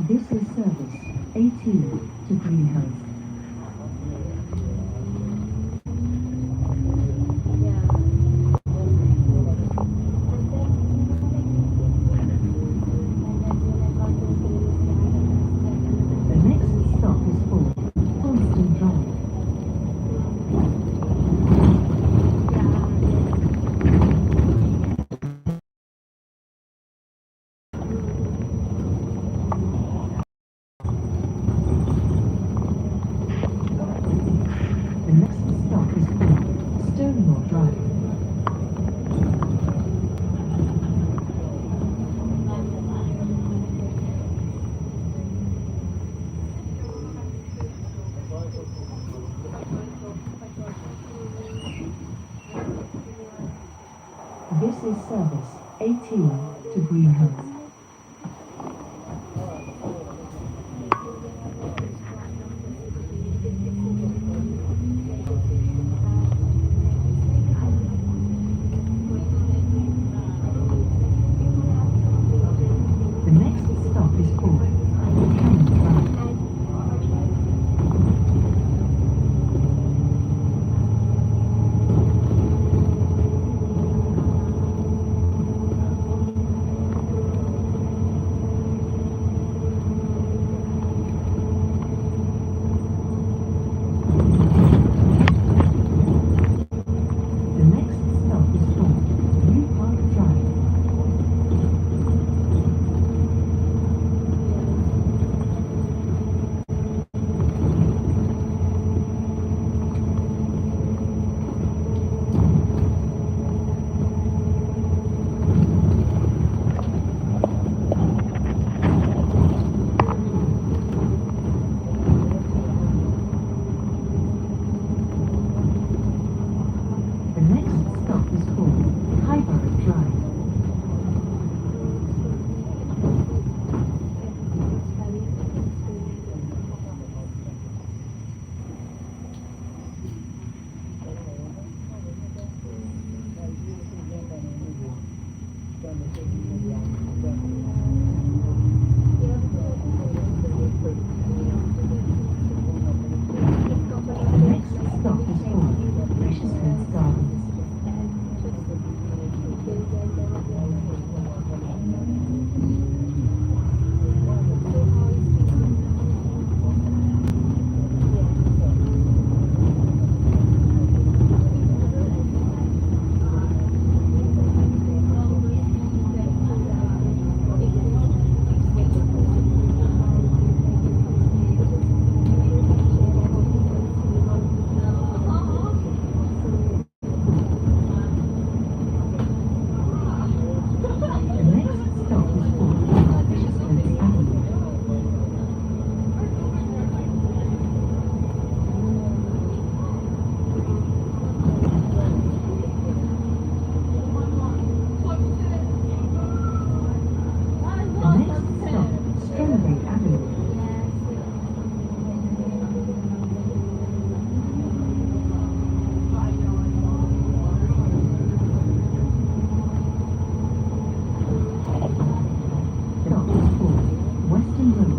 This is service 18 to Green Hills. is service 18 to Green Hills. The next stop is called Cannon Drive. The next stop is called New Park Drive. The next stop is called Highborough Drive. The next stop is called Precious Hills Gardens. The next stop is called Precious Hills Avenue. The next stop, Strawberry Avenue. The stop is called Western Road.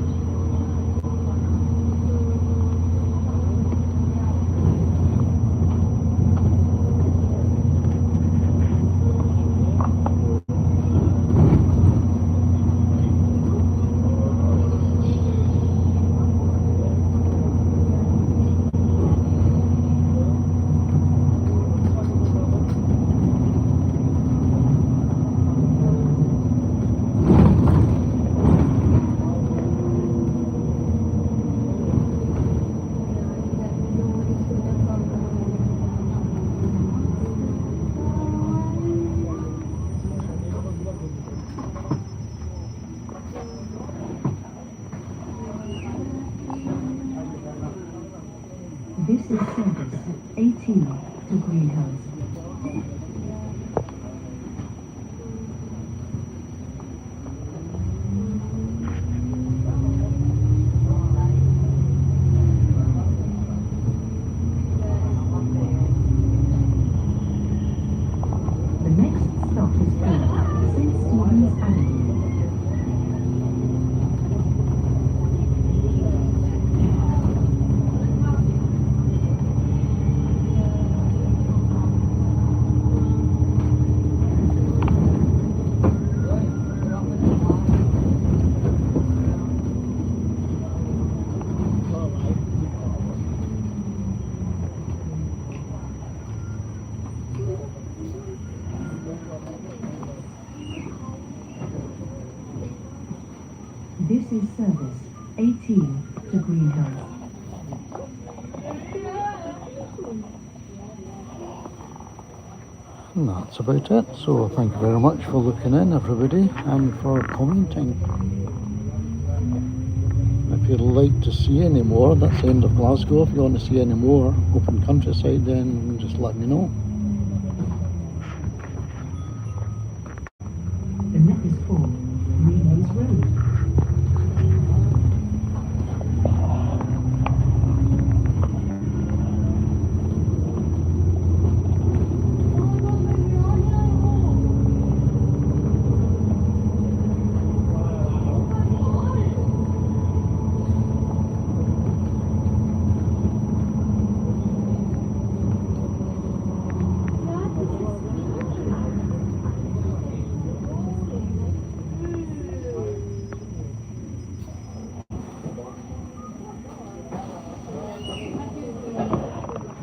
This is service 18 to Green Hills. The next stop is called St. Stephen's Avenue. This is service 18 to Green Hills. And that's about it. So thank you very much for looking in, everybody, and for commenting. If you'd like to see any more, that's the end of Glasgow. If you want to see any more open countryside, then just let me know.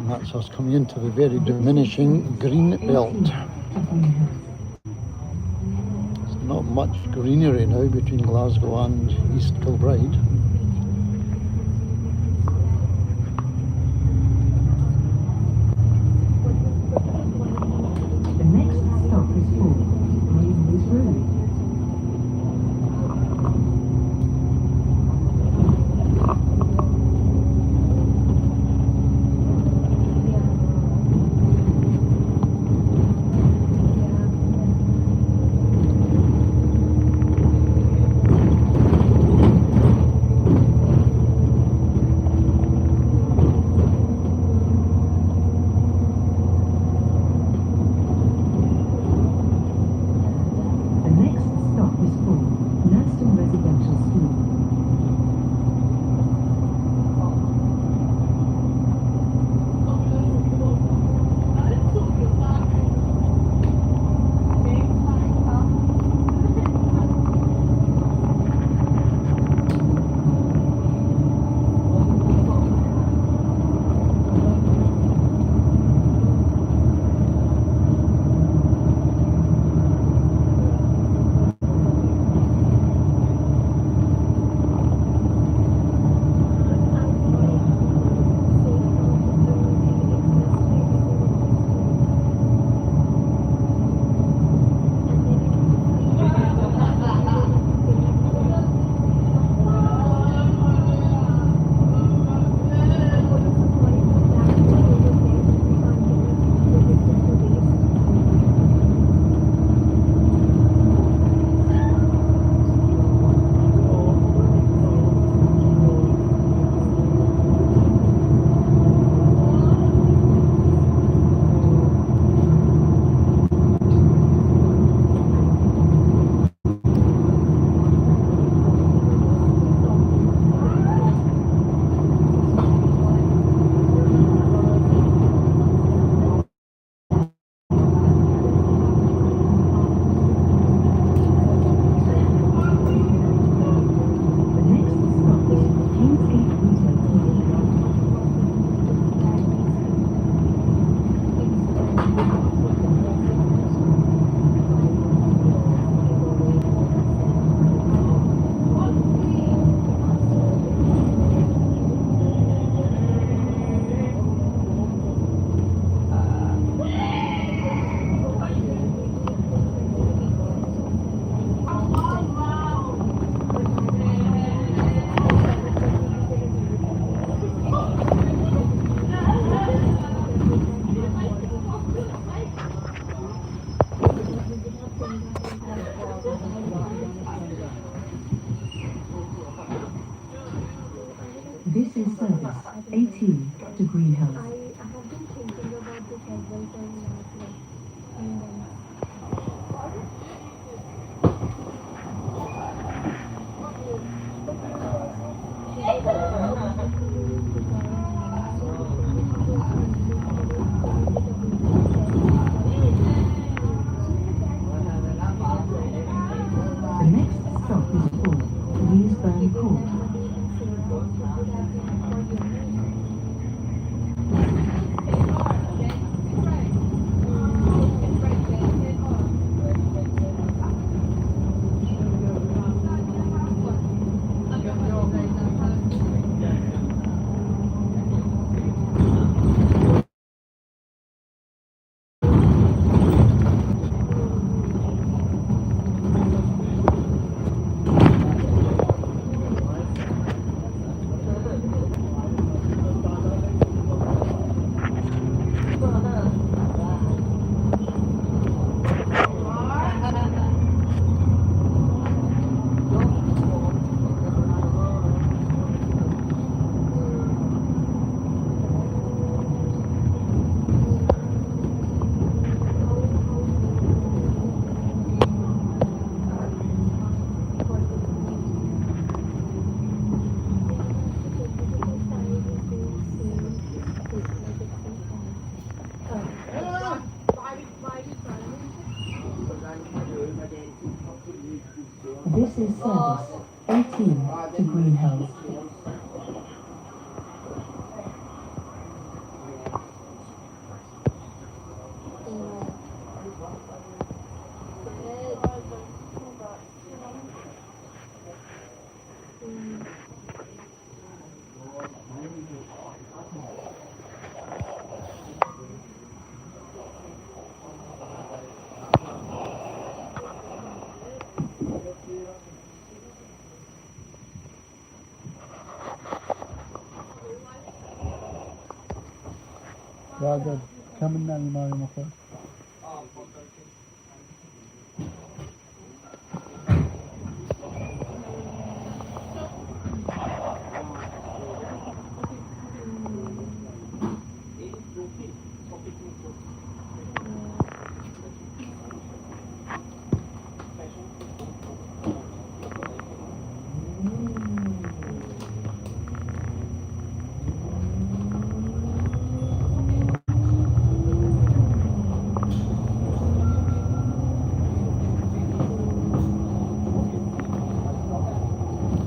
And that's us coming into the very diminishing green belt. There's not much greenery now between Glasgow and East Kilbride. The next stop is Greenwich Road. This is service 18 to Greenhouse. I have been thinking about this as well for last few months. The next stop is for Leesburn Court. This is service 18 to Greenhouse. Rather coming down the Mary.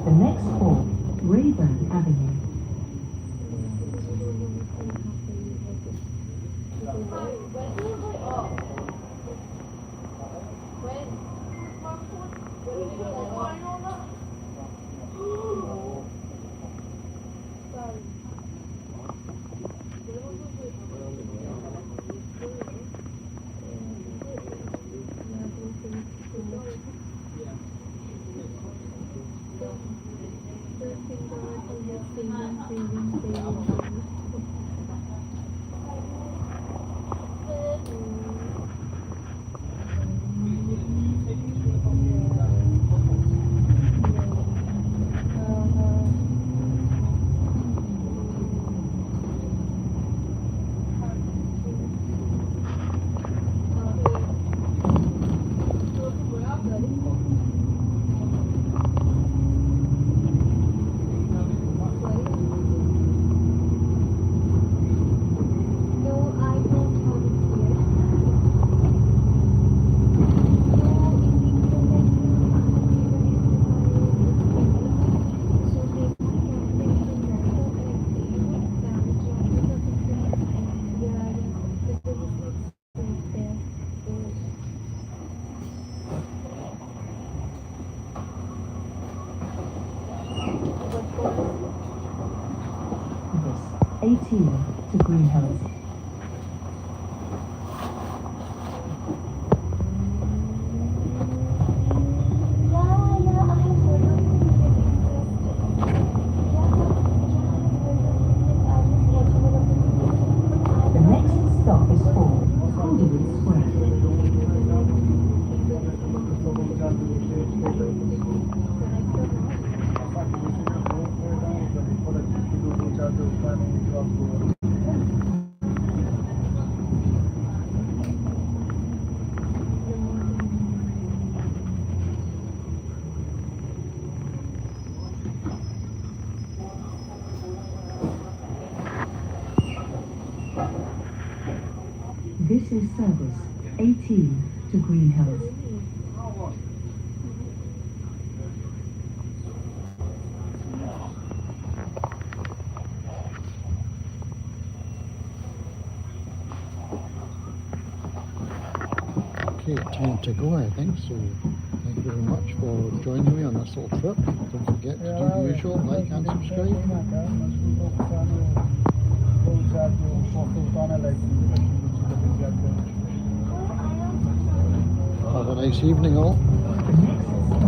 The next halt, Rayburn Avenue. This 18 to Greenhouse. The next stop is for Calderwood Square. This is service 18 to Greenhouse. Okay, time to go, I think. So thank you very much for joining me on this little trip. Don't forget to do the usual, like and subscribe. Have a nice evening all. The next